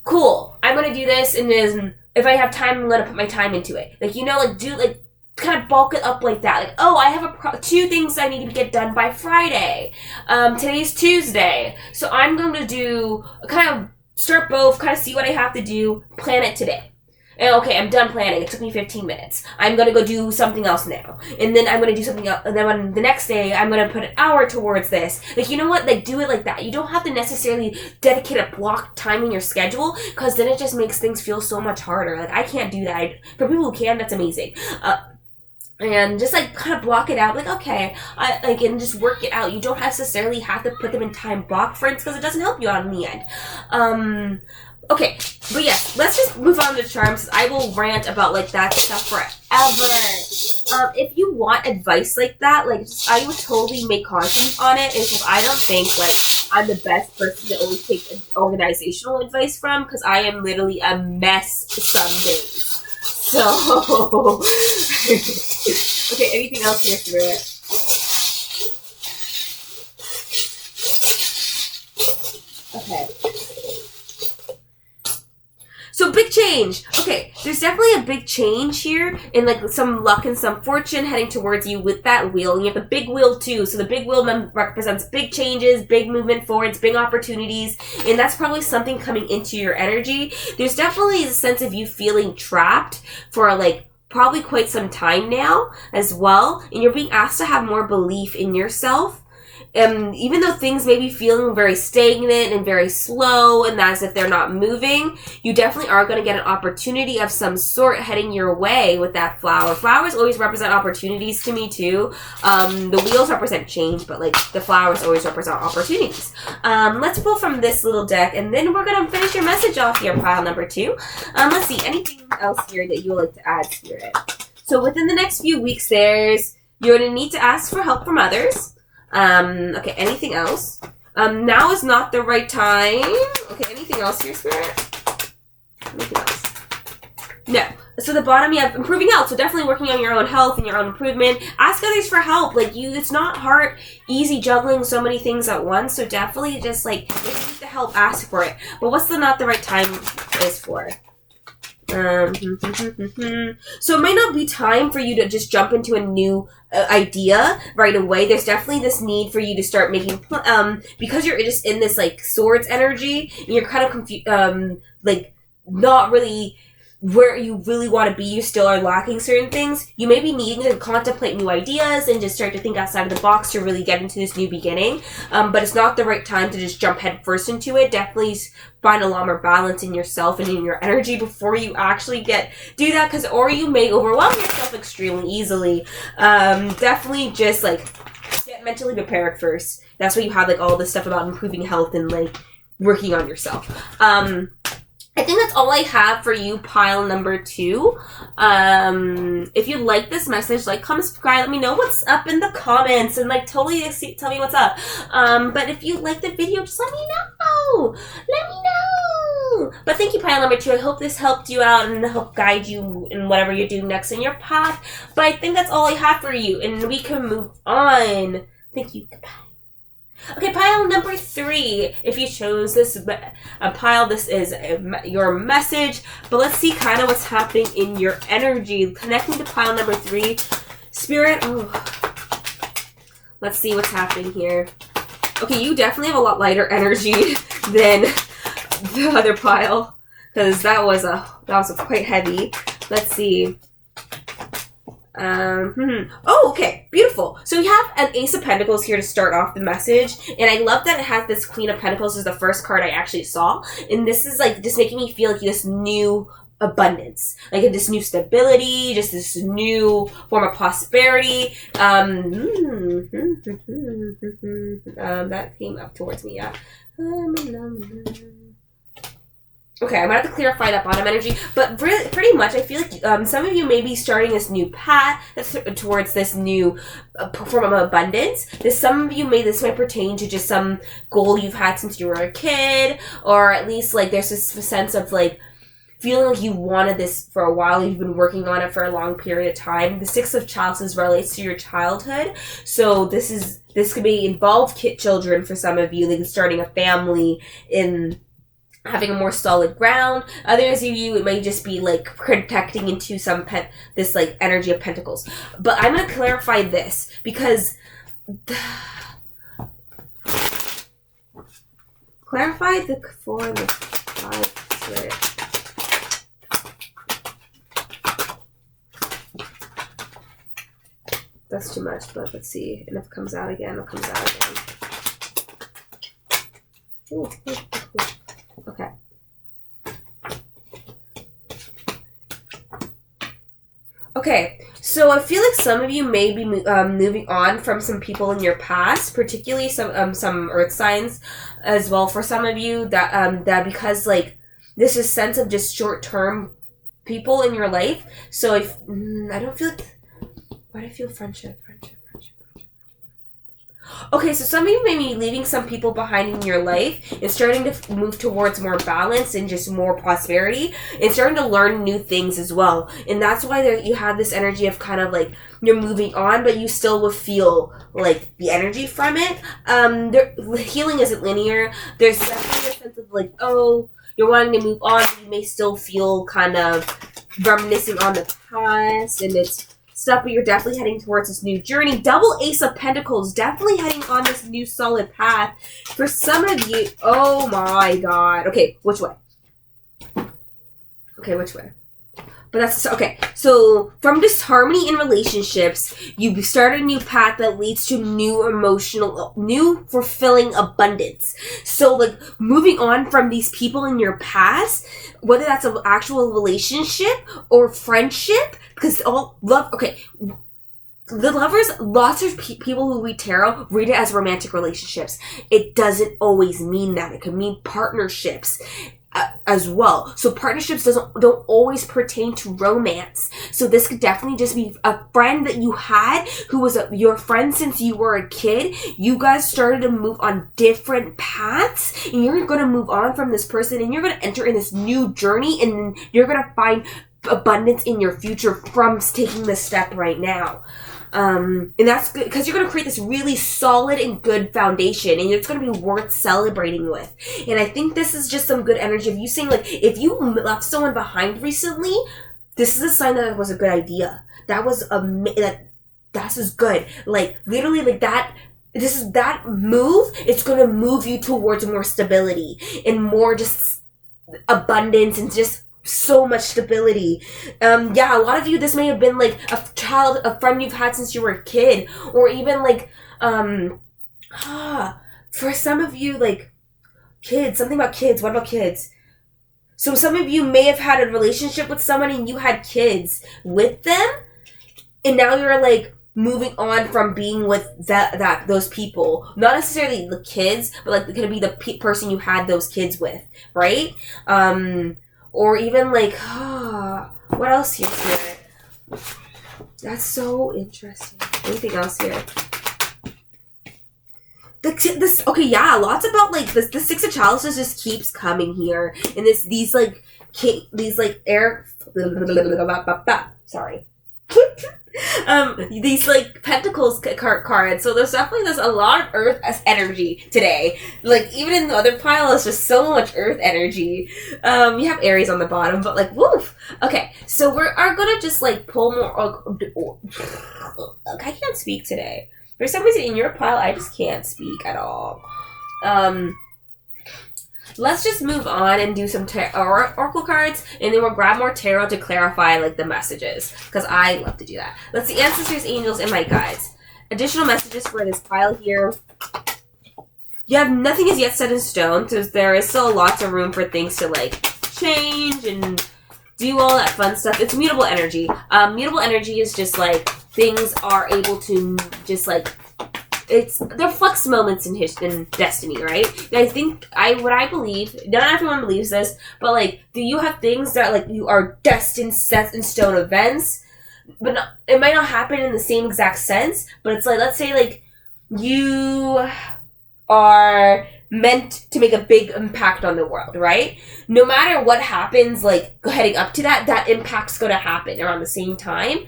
Cool. I'm gonna do this, and then if I have time, I'm gonna put my time into it. Like, you know, like do like kind of bulk it up like that. Like, oh, I have 2 things I need to get done by Friday. Today's Tuesday, so I'm going to do kind of start both, kind of see what I have to do, plan it today. And okay, I'm done planning. It took me 15 minutes. I'm going to go do something else now. And then I'm going to do something else. And then on the next day, I'm going to put an hour towards this. Like, you know what? Like, do it like that. You don't have to necessarily dedicate a block time in your schedule, because then it just makes things feel so much harder. Like, I can't do that. For people who can, that's amazing. And just like kind of block it out, like, okay, and just work it out. You don't necessarily have to put them in time block frames, because it doesn't help you out in the end. Okay, but yes, let's just move on to charms. I will rant about like that stuff forever. If you want advice like that, like I would totally make content on it. It's just I don't think like I'm the best person to always take organizational advice from, because I am literally a mess some days. So okay, anything else here, Spirit? Okay. So big change. Okay, there's definitely a big change here, in like some luck and some fortune heading towards you with that wheel. And you have the big wheel too. So the big wheel represents big changes, big movement forwards, big opportunities, and that's probably something coming into your energy. There's definitely a sense of you feeling trapped for like probably quite some time now as well, and you're being asked to have more belief in yourself. Even though things may be feeling very stagnant and very slow and as if they're not moving, you definitely are going to get an opportunity of some sort heading your way with that flower. Flowers always represent opportunities to me too. The wheels represent change, but like the flowers always represent opportunities. Let's pull from this little deck, and then we're going to finish your message off here, pile number 2. Let's see, anything else here that you would like to add, Spirit? So within the next few weeks, you're going to need to ask for help from others. Okay, anything else? Now is not the right time. Okay, anything else here, Spirit? Anything else? No. So the bottom, you have improving health. So definitely working on your own health and your own improvement. Ask others for help. Like it's not hard, easy juggling so many things at once. So definitely just like, if you need the help, ask for it. But what's not the right time is for? So it might not be time for you to just jump into a new idea right away. There's definitely this need for you to start making because you're just in this like swords energy, and you're kind of confused, like not really where you really want to be. You still are lacking certain things. You may be needing to contemplate new ideas and just start to think outside of the box to really get into this new beginning. But it's not the right time to just jump head first into it. Definitely find a lot more balance in yourself and in your energy before you actually do that, or you may overwhelm yourself extremely easily. Definitely just like get mentally prepared first. That's why you have like all this stuff about improving health and like working on yourself. I think that's all I have for you, pile number 2. If you like this message, like, comment, subscribe, let me know what's up in the comments, and like totally tell me what's up. But if you like the video, just let me know. Let me know. But thank you, pile number 2. I hope this helped you out and help guide you in whatever you're doing next in your path. But I think that's all I have for you, and we can move on. Thank you. Goodbye. Okay, pile number 3. If you chose this pile, this is your message. But let's see kind of what's happening in your energy. Connecting to pile number 3. Spirit, let's see what's happening here. Okay, you definitely have a lot lighter energy than the other pile, because that was quite heavy. Let's see. Oh, okay. Beautiful. So we have an Ace of Pentacles here to start off the message. And I love that it has this Queen of Pentacles as the first card I actually saw. And this is like just making me feel like this new abundance, like this new stability, just this new form of prosperity. That came up towards me, yeah. Okay, I'm gonna have to clarify that bottom energy, but really, pretty much, I feel like some of you may be starting this new path towards this new form of abundance. Some of you this might pertain to just some goal you've had since you were a kid, or at least like there's this sense of like feeling like you wanted this for a while. You've been working on it for a long period of time. The Six of Chalices relates to your childhood, so this could be involve children for some of you, like starting a family in. Having a more solid ground. Others of you, it may just be like protecting into this like energy of pentacles. But I'm going to clarify this because clarify the 4 and the 5 spirit. That's too much, but let's see. And if it comes out again, it comes out again. Ooh. Okay. Okay, so I feel like some of you may be moving on from some people in your past, particularly some earth signs as well. For some of you, that because like this is sense of just short term people in your life. So if I don't feel like, why do I feel friendship? Okay, so some of you may be leaving some people behind in your life and starting to move towards more balance and just more prosperity and starting to learn new things as well. And that's why you have this energy of kind of like you're moving on, but you still will feel like the energy from it. Healing isn't linear. There's definitely a sense of like, oh, you're wanting to move on, but you may still feel kind of reminiscing on the past, and it's stuff, but you're definitely heading towards this new journey. Double Ace of Pentacles, definitely heading on this new solid path. For some of you, oh my god. Okay, which way? Okay, which way? But that's, okay. So, from disharmony in relationships, you start a new path that leads to new fulfilling abundance. So, like, moving on from these people in your past, whether that's an actual relationship or friendship, because all love, okay, the Lovers, lots of people who read tarot read it as romantic relationships. It doesn't always mean that. It can mean partnerships as well. So partnerships don't always pertain to romance. So this could definitely just be a friend that you had who was your friend since you were a kid. You guys started to move on different paths, and you're going to move on from this person, and you're going to enter in this new journey, and you're going to find abundance in your future from taking this step right now. And that's good because you're going to create this really solid and good foundation, and it's going to be worth celebrating with. And I think this is just some good energy of you saying, like, if you left someone behind recently, this is a sign that it was a good idea. That was that is good. Like, literally, like that. This is that move. It's going to move you towards more stability and more just abundance and just so much stability. Yeah, a lot of you, this may have been like a friend you've had since you were a kid, or even like for some of you, like kids, something about kids. What about kids? So some of you may have had a relationship with someone and you had kids with them, and now you're like moving on from being with those people, not necessarily the kids, but like gonna be the person you had those kids with, right? Or even like, what else here, Spirit? That's so interesting. Anything else here? Okay, yeah, lots about like this. The Six of Chalices just keeps coming here, and these air. Sorry. These like Pentacles cards. So there's a lot of Earth energy today. Like even in the other pile, it's just so much Earth energy. You have Aries on the bottom, but like woof. Okay, so we're gonna just like pull more. I can't speak today. For some reason, in your pile, I just can't speak at all. Let's just move on and do some oracle cards, and then we'll grab more tarot to clarify like the messages, because I love to do that. Let's see, ancestors, angels, and my guides. Additional messages for this pile here. Nothing is yet set in stone, so there is still lots of room for things to like change and do all that fun stuff. It's mutable energy. Mutable energy is just like things are able to just like they're flux moments in destiny, right? And I think what I believe, not everyone believes this, but like, do you have things that like you are destined, set in stone events, but it might not happen in the same exact sense, but it's like, let's say like you are meant to make a big impact on the world, right? No matter what happens, like heading up to that impact's going to happen around the same time,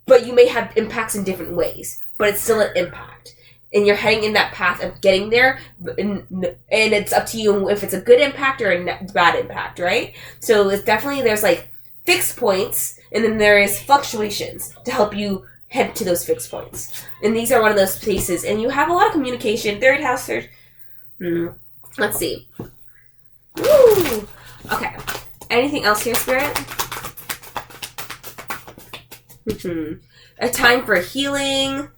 but you may have impacts in different ways, but it's still an impact. And you're heading in that path of getting there, and it's up to you if it's a good impact or a bad impact, right? So it's definitely, there's like fixed points, and then there is fluctuations to help you head to those fixed points. And these are one of those places. And you have a lot of communication. Third house, let's see. Woo! Okay. Anything else here, Spirit? A time for healing.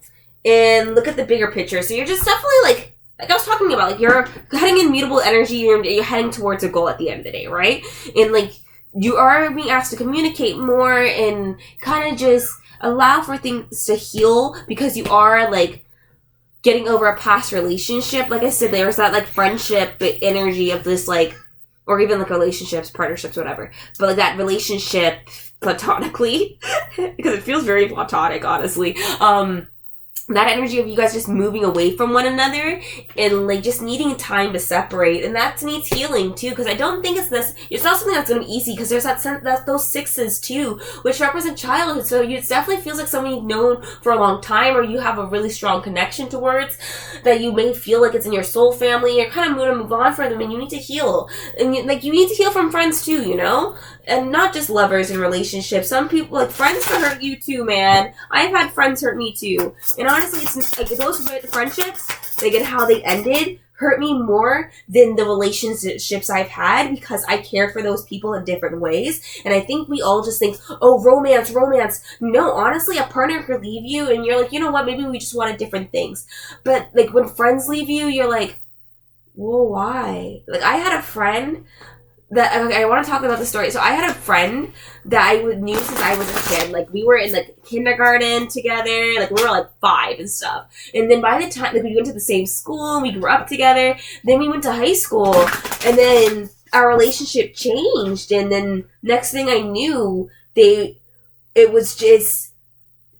And look at the bigger picture. So you're just definitely like I was talking about, like you're heading in mutable energy. You're heading towards a goal at the end of the day, right? And like you are being asked to communicate more and kind of just allow for things to heal, because you are like getting over a past relationship. Like I said, there's that like friendship energy of this, like, or even like relationships, partnerships, whatever. But like that relationship platonically, because it feels very platonic, honestly. That energy of you guys just moving away from one another and like just needing time to separate, and that needs healing too, because I don't think it's not something that's going to be easy, because there's those sixes too, which represent childhood. So it definitely feels like someone you've known for a long time, or you have a really strong connection towards, that you may feel like it's in your soul family. You're kind of going to move on from them, and you need to heal, and you need to heal from friends too, you know. And not just lovers and relationships. Some people, like, friends can hurt you too, man. I've had friends hurt me too. And honestly, it's like those friendships, like, and how they ended, hurt me more than the relationships I've had, because I care for those people in different ways. And I think we all just think, oh, romance. No, honestly, a partner could leave you, and you're like, you know what, maybe we just wanted different things. But, like, when friends leave you, you're like, whoa, why? Like, I had a friend that, I want to talk about the story. So I had a friend that I knew since I was a kid. Like, we were in, like, kindergarten together. Like, we were, like, 5 and stuff. And then by the time, like, we went to the same school. We grew up together. Then we went to high school. And then our relationship changed. And then next thing I knew,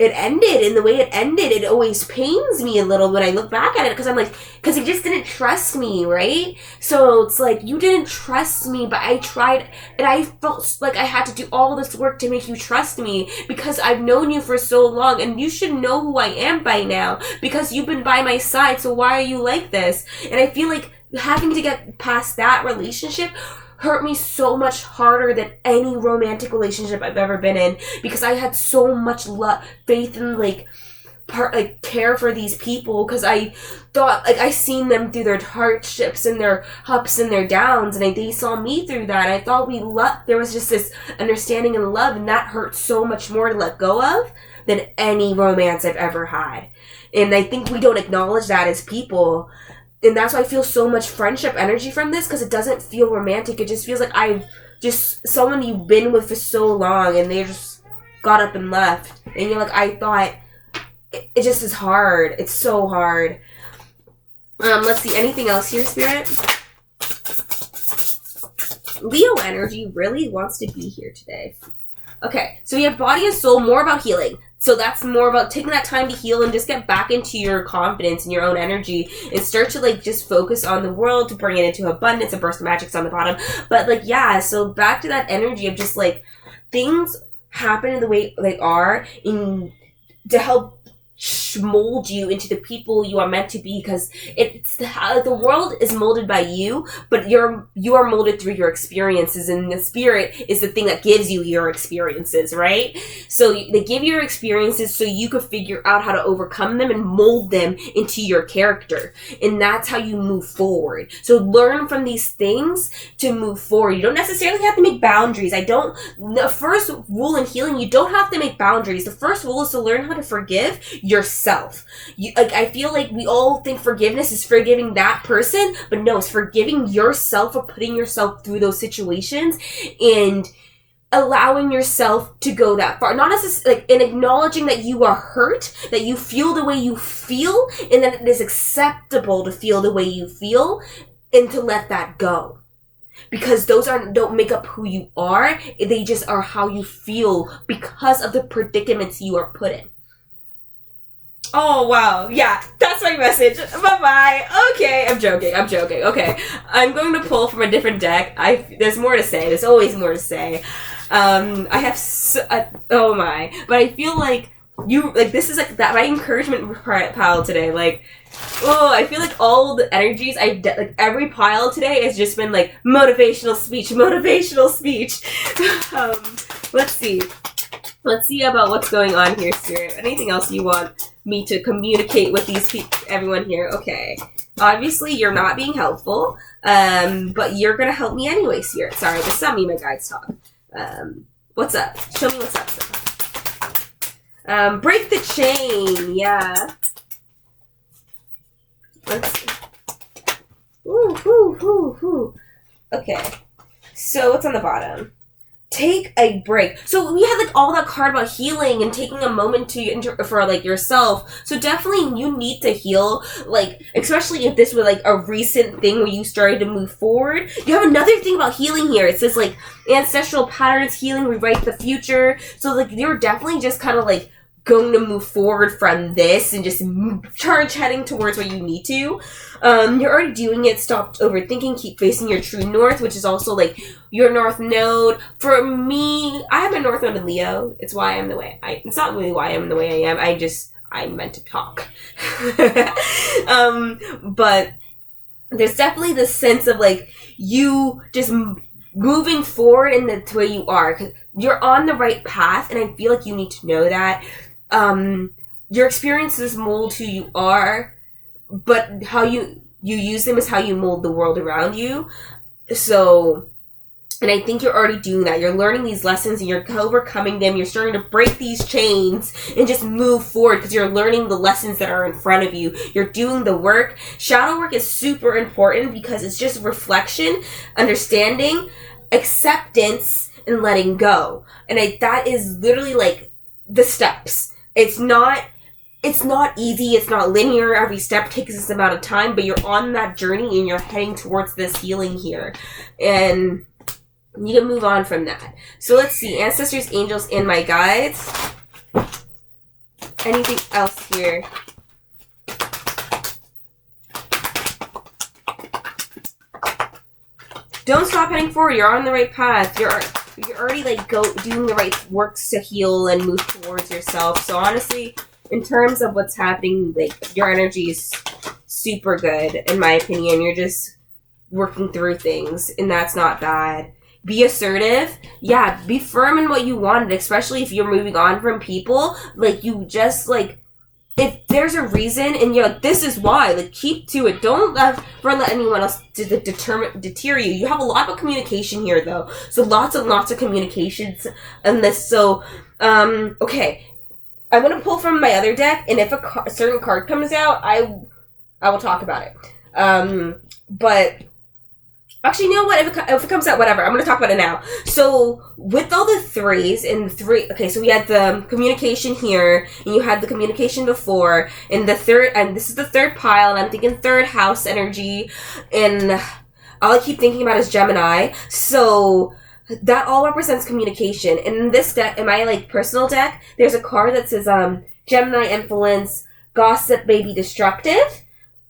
it ended, and the way it ended, it always pains me a little when I look back at it, because I'm like, because he just didn't trust me, right? So it's like, you didn't trust me, but I tried, and I felt like I had to do all this work to make you trust me, because I've known you for so long, and you should know who I am by now, because you've been by my side, so why are you like this? And I feel like having to get past that relationship hurt me so much harder than any romantic relationship I've ever been in, because I had so much faith and care for these people, because I thought, like, I seen them through their hardships and their ups and their downs, and they saw me through that, and I thought there was just this understanding and love, and that hurt so much more to let go of than any romance I've ever had. And I think we don't acknowledge that as people. And that's why I feel so much friendship energy from this, because it doesn't feel romantic. It just feels like I've just someone you've been with for so long, and they just got up and left. And you're like, I thought it just is hard. It's so hard. Let's see. Anything else here, Spirit? Leo energy really wants to be here today. Okay, so we have body and soul, more about healing. So that's more about taking that time to heal and just get back into your confidence and your own energy and start to, like, just focus on the world to bring it into abundance. A burst of magic's on the bottom. But, like, yeah, so back to that energy of just, like, things happen in the way they are to help mold you into the people you are meant to be, because the world is molded by you, but you are molded through your experiences, and the spirit is the thing that gives you your experiences, right? So they give you your experiences so you could figure out how to overcome them and mold them into your character, and that's how you move forward. So learn from these things to move forward. You don't necessarily have to make boundaries. The first rule in healing, you don't have to make boundaries. The first rule is to learn how to forgive yourself. I feel like we all think forgiveness is forgiving that person, but no, it's forgiving yourself for putting yourself through those situations and allowing yourself to go that far. Not necessarily, like, in acknowledging that you are hurt, that you feel the way you feel, and that it is acceptable to feel the way you feel, and to let that go. Because those don't make up who you are, they just are how you feel because of the predicaments you are put in. Oh, wow. Yeah, that's my message. Bye-bye. Okay, I'm joking. Okay, I'm going to pull from a different deck. There's more to say. There's always more to say. I have oh my. But I feel like this is like that my encouragement pile today. Like, oh, I feel like all the energies like every pile today has just been like motivational speech. Let's see about what's going on here, Spirit. Anything else you want me to communicate with these people, everyone here? Okay. Obviously, you're not being helpful, but you're gonna help me anyway, Spirit. Sorry, this is not me, my guides talk. What's up? Show me what's up. Break the chain. Yeah. Let's see. Ooh. Okay. So, what's on the bottom? Take a break. So we had like all that card about healing and taking a moment for like yourself. So definitely you need to heal, like, especially if this was like a recent thing where you started to move forward. You have another thing about healing here. It says like ancestral patterns, healing, rewrite the future. So like you're definitely just kind of like going to move forward from this and just charge heading towards what you need to. You're already doing it. Stop overthinking. Keep facing your true north, which is also like your north node. For me, I have a north node in Leo. It's why I'm the way it's not really why I'm the way I am. I'm meant to talk. But there's definitely this sense of like you just moving forward in the way you are. 'Cause you're on the right path, and I feel like you need to know that. Your experiences mold who you are, but how you use them is how you mold the world around you. So, and I think you're already doing that. You're learning these lessons and you're overcoming them. You're starting to break these chains and just move forward because you're learning the lessons that are in front of you. You're doing the work. Shadow work is super important because it's just reflection, understanding, acceptance, and letting go. And that is literally like the steps. It's not easy. It's not linear. Every step takes this amount of time, but you're on that journey and you're heading towards this healing here. And you can move on from that. So let's see. Ancestors, angels, and my guides. Anything else here? Don't stop heading forward. You're on the right path. You're already like doing the right works to heal and move towards yourself. So honestly, in terms of what's happening, like your energy is super good in my opinion. You're just working through things, and that's not bad. Be assertive. Yeah, be firm in what you wanted, especially if you're moving on from people. Like you just like, if there's a reason and you're like, this is why, like keep to it. Don't let anyone else deter you. You have a lot of communication here though. So lots of communications in this. So, okay. I'm going to pull from my other deck, and if a certain card comes out, I will talk about it. But actually, you know what? If it comes out, whatever. I'm going to talk about it now. So, with all the threes, okay, so we had the communication here, and you had the communication before, and this is the third pile, and I'm thinking third house energy, and all I keep thinking about is Gemini. So, that all represents communication. And in this deck, in my like personal deck, there's a card that says Gemini influence, gossip may be destructive,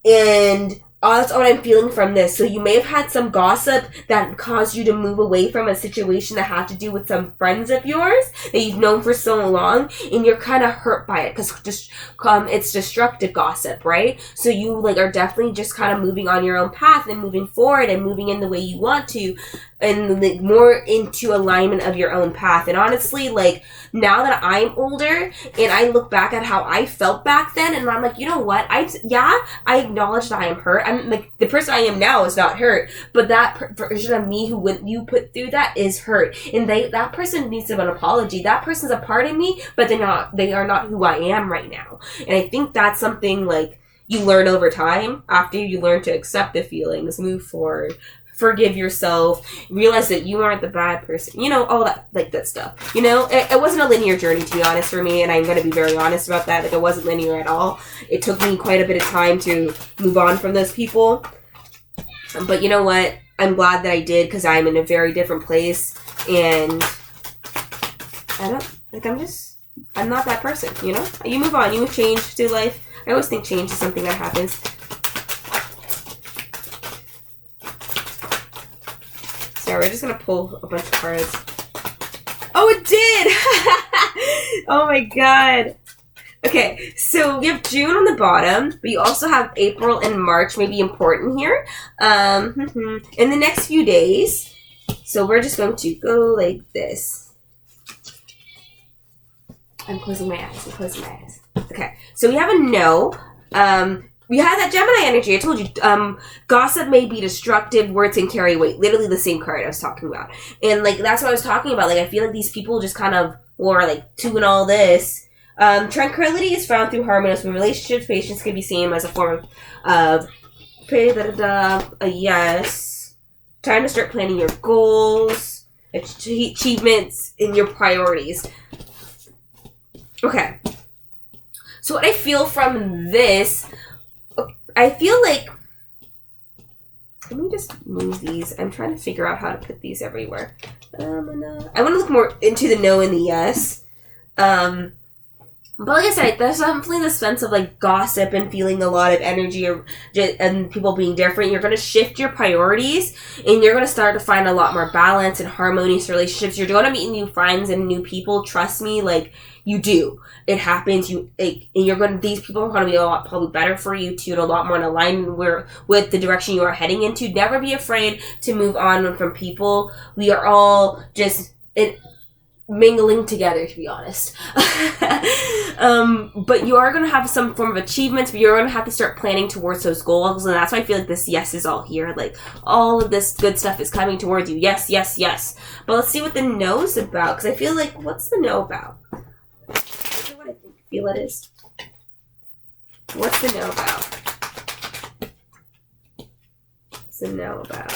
and that's what I'm feeling from this. So you may have had some gossip that caused you to move away from a situation that had to do with some friends of yours that you've known for so long, and you're kind of hurt by it because it's destructive gossip, right? So you like are definitely just kind of moving on your own path and moving forward and moving in the way you want to, and like more into alignment of your own path. And honestly, like now that I'm older and I look back at how I felt back then, and I'm like, you know what? I acknowledge that I am hurt. I'm like, the person I am now is not hurt, but that version of me who you put through that is hurt, and that person needs an apology. That person's a part of me, but they are not who I am right now. And I think that's something like you learn over time after you learn to accept the feelings, move forward, forgive yourself, realize that you aren't the bad person, you know, all that, like, that stuff, you know. It wasn't a linear journey, to be honest, for me, and I'm going to be very honest about that. Like, it wasn't linear at all. It took me quite a bit of time to move on from those people, but you know what, I'm glad that I did, because I'm in a very different place, and I'm not that person, you know. You move on, you change through life. I always think change is something that happens. So we're just gonna pull a bunch of cards. Oh, it did! Oh my god. Okay, so we have June on the bottom, but you also have April and March may be important here. In the next few days. So we're just going to go like this. I'm closing my eyes. Okay, so we have a no. We have that Gemini energy. I told you, gossip may be destructive, words can carry weight. Literally the same card I was talking about. And, like, that's what I was talking about. Like, I feel like these people just kind of were, like, doing all this. Tranquility is found through harmonious relationships. Patience can be seen as a form of a yes. Time to start planning your goals, achievements, and your priorities. Okay. So what I feel from this, I feel like, let me just move these. I'm trying to figure out how to put these everywhere. I want to look more into the no and the yes. But like I said, there's definitely this sense of, like, gossip and feeling a lot of energy and people being different. You're going to shift your priorities, and you're going to start to find a lot more balance and harmonious relationships. You're going to meet new friends and new people. Trust me, like, you do. It happens. These people are going to be a lot probably better for you too, and a lot more in alignment with the direction you are heading into. Never be afraid to move on from people. We are all just mingling together, to be honest. But you are going to have some form of achievements, but you're going to have to start planning towards those goals, and that's why I feel like this yes is all here. Like, all of this good stuff is coming towards you. Yes, yes, yes. But let's see what the no's about, because I feel like, what's the no about? Is it what I feel it is? What's the no about? What's the no about?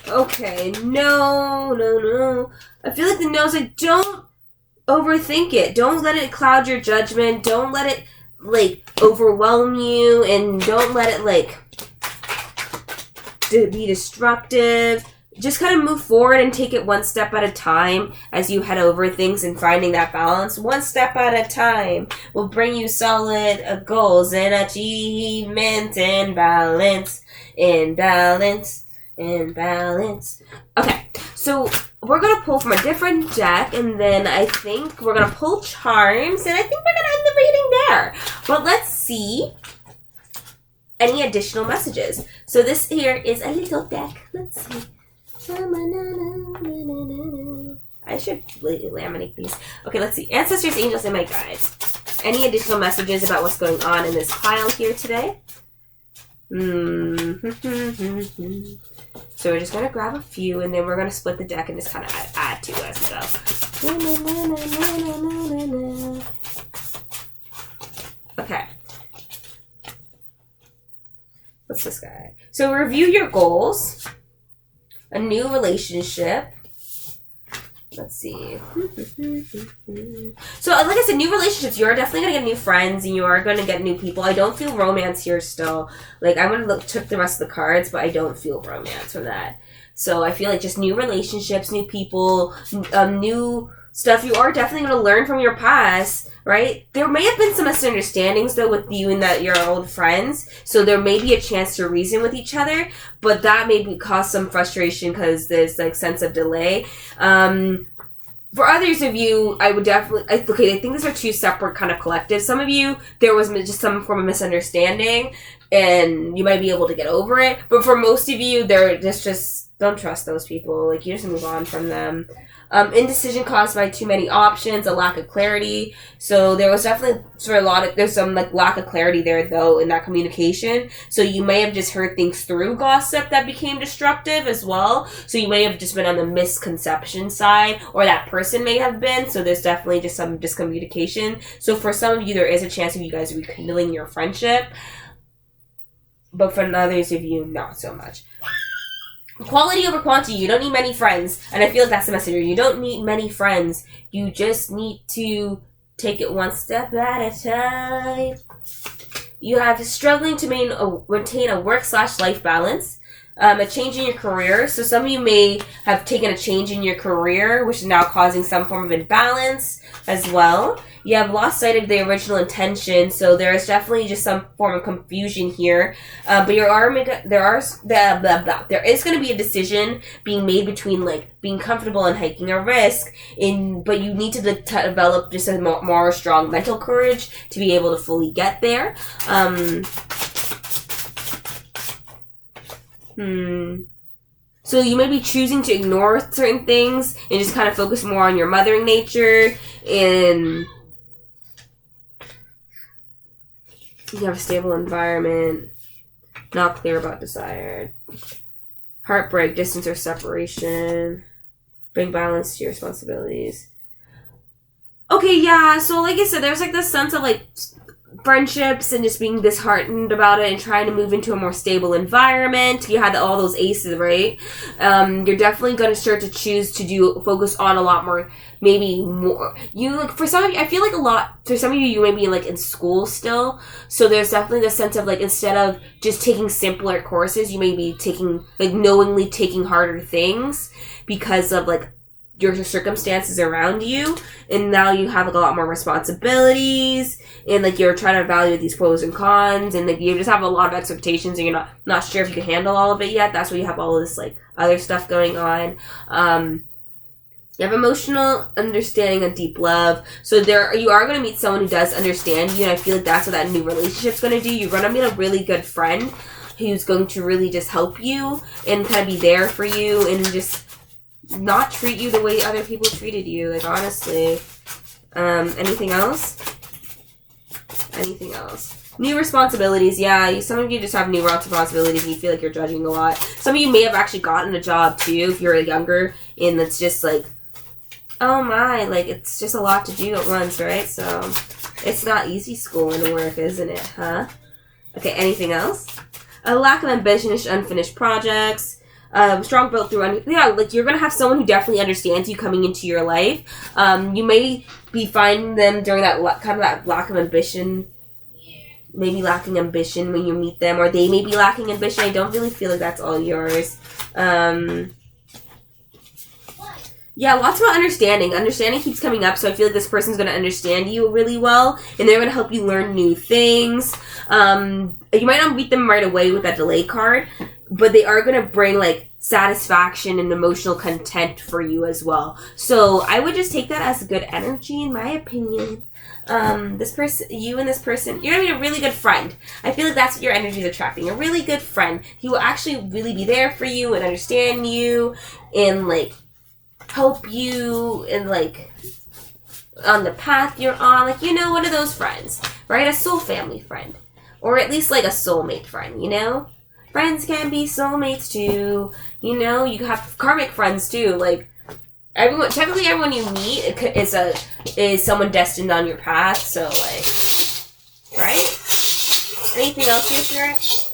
Okay, no. I feel like the no's like, don't overthink it. Don't let it cloud your judgment. Don't let it, like, overwhelm you. And don't let it, like, be destructive. Just kind of move forward and take it one step at a time as you head over things and finding that balance. One step at a time will bring you solid goals and achievement and balance. Okay, so we're going to pull from a different deck, and then I think we're going to pull charms, and I think we're going to end the reading there. But let's see any additional messages. So this here is a little deck. Let's see. I should laminate these. Okay, let's see. Ancestors, angels, and my guides. Any additional messages about what's going on in this pile here today? So we're just going to grab a few, and then we're going to split the deck and just kind of add to as we go. Okay. What's this guy? So review your goals. A new relationship. Let's see. So, like I said, new relationships. You are definitely going to get new friends, and you are going to get new people. I don't feel romance here still. Like, I'm going to check the rest of the cards, but I don't feel romance from that. So, I feel like just new relationships, new people, new stuff. You are definitely going to learn from your past, right? There may have been some misunderstandings, though, with you and your old friends. So, there may be a chance to reason with each other, but that may cause some frustration because there's, like, sense of delay. For others of you, I would definitely... I think these are two separate kind of collectives. Some of you, there was just some form of misunderstanding, and you might be able to get over it. But for most of you, they're just don't trust those people. Like, you just move on from them. Indecision caused by too many options, a lack of clarity. So there was definitely there's some like lack of clarity there though in that communication. So you may have just heard things through gossip that became destructive as well. So you may have just been on the misconception side, or that person may have been. So there's definitely just some miscommunication. So for some of you, there is a chance of you guys rekindling your friendship. but for others of you, not so much. Quality over quantity. You don't need many friends. And I feel like that's the message here. You don't need many friends. You just need to take it one step at a time. You have struggling to maintain a work/life balance. A change in your career. So some of you may have taken a change in your career, which is now causing some form of imbalance as well. You have lost sight of the original intention, so there is definitely just some form of confusion here. But there is going to be a decision being made between like being comfortable and taking a risk. But you need to develop just a more strong mental courage to be able to fully get there. So you may be choosing to ignore certain things and just kind of focus more on your mothering nature, and you have a stable environment, not clear about desired, heartbreak, distance or separation, bring balance to your responsibilities. Okay, yeah, so like I said, there's like this sense of like friendships and just being disheartened about it and trying to move into a more stable environment. You had all those aces, right? You're definitely going to start to choose to focus on a lot more, maybe more. You like for some of you, I feel like for some of you may be like in school still. So there's definitely the sense of like instead of just taking simpler courses, you may be knowingly taking harder things because of like your circumstances around you, and now you have like a lot more responsibilities, and like you're trying to evaluate these pros and cons, and like you just have a lot of expectations, and you're not sure if you can handle all of it yet. That's why you have all of this like other stuff going on. You have emotional understanding and deep love. So you are going to meet someone who does understand you, and I feel like that's what that new relationship's going to do. You're going to meet a really good friend who's going to really just help you and kind of be there for you and just not treat you the way other people treated you. Like, honestly. Anything else? New responsibilities. Yeah, some of you just have new responsibilities and you feel like you're judging a lot. Some of you may have actually gotten a job, too, if you're younger, and it's just like, oh my, like, it's just a lot to do at once, right? So, it's not easy school and work, isn't it, huh? Okay, anything else? A lack of ambition and unfinished projects. Strong built through, like you're gonna have someone who definitely understands you coming into your life. You may be finding them during that kind of that lack of ambition, maybe lacking ambition when you meet them, or they may be lacking ambition. I don't really feel like that's all yours. Yeah, lots about understanding. Understanding keeps coming up, so I feel like this person's going to understand you really well, and they're going to help you learn new things. You might not meet them right away with that delay card, but they are going to bring, like, satisfaction and emotional content for you as well. So I would just take that as good energy, in my opinion. This person, you and this person, you're going to be a really good friend. I feel like that's what your energy is attracting. A really good friend. He will actually really be there for you and understand you and, like, help you and like on the path you're on, like, you know, one of those friends, right? A soul family friend, or at least like a soulmate friend, you know. Friends can be soulmates too, you know. You have karmic friends too. Like technically everyone you meet is someone destined on your path. So like, right? Anything else here, Spirit?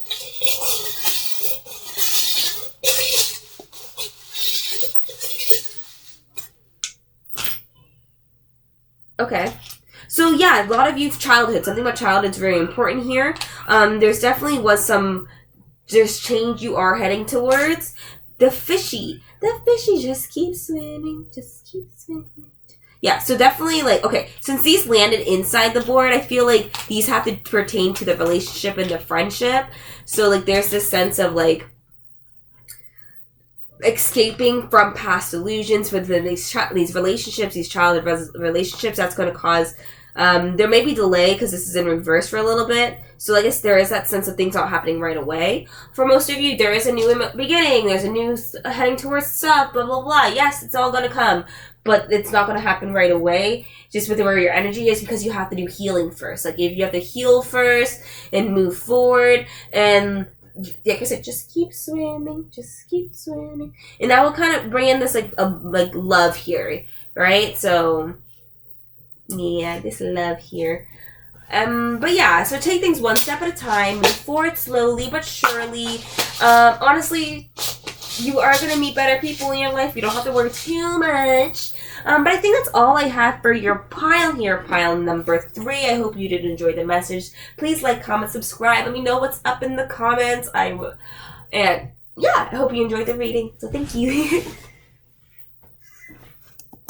Okay. So yeah, a lot of youth childhood. Something about childhood's very important here. There's definitely was there's change you are heading towards. The fishy just keeps swimming, Yeah, so definitely like, okay, since these landed inside the board, I feel like these have to pertain to the relationship and the friendship. So like there's this sense of like escaping from past illusions within these relationships, these childhood relationships. That's going to cause there may be delay because this is in reverse for a little bit. So I guess there is that sense of things not happening right away. For most of you, there is a new beginning. There's a new heading towards stuff, blah, blah, blah. Yes, it's all going to come, but it's not going to happen right away just with where your energy is, because you have to do healing first. Like if you have to heal first and move forward, and like I said, just keep swimming. And that will kind of bring in this like love here, right? So yeah, this love here. But yeah, so take things one step at a time, move forward slowly but surely. Honestly, you are going to meet better people in your life. You don't have to worry too much. But I think that's all I have for your pile here, pile number 3. I hope you did enjoy the message. Please like, comment, subscribe. Let me know what's up in the comments. And yeah, I hope you enjoyed the reading. So thank you.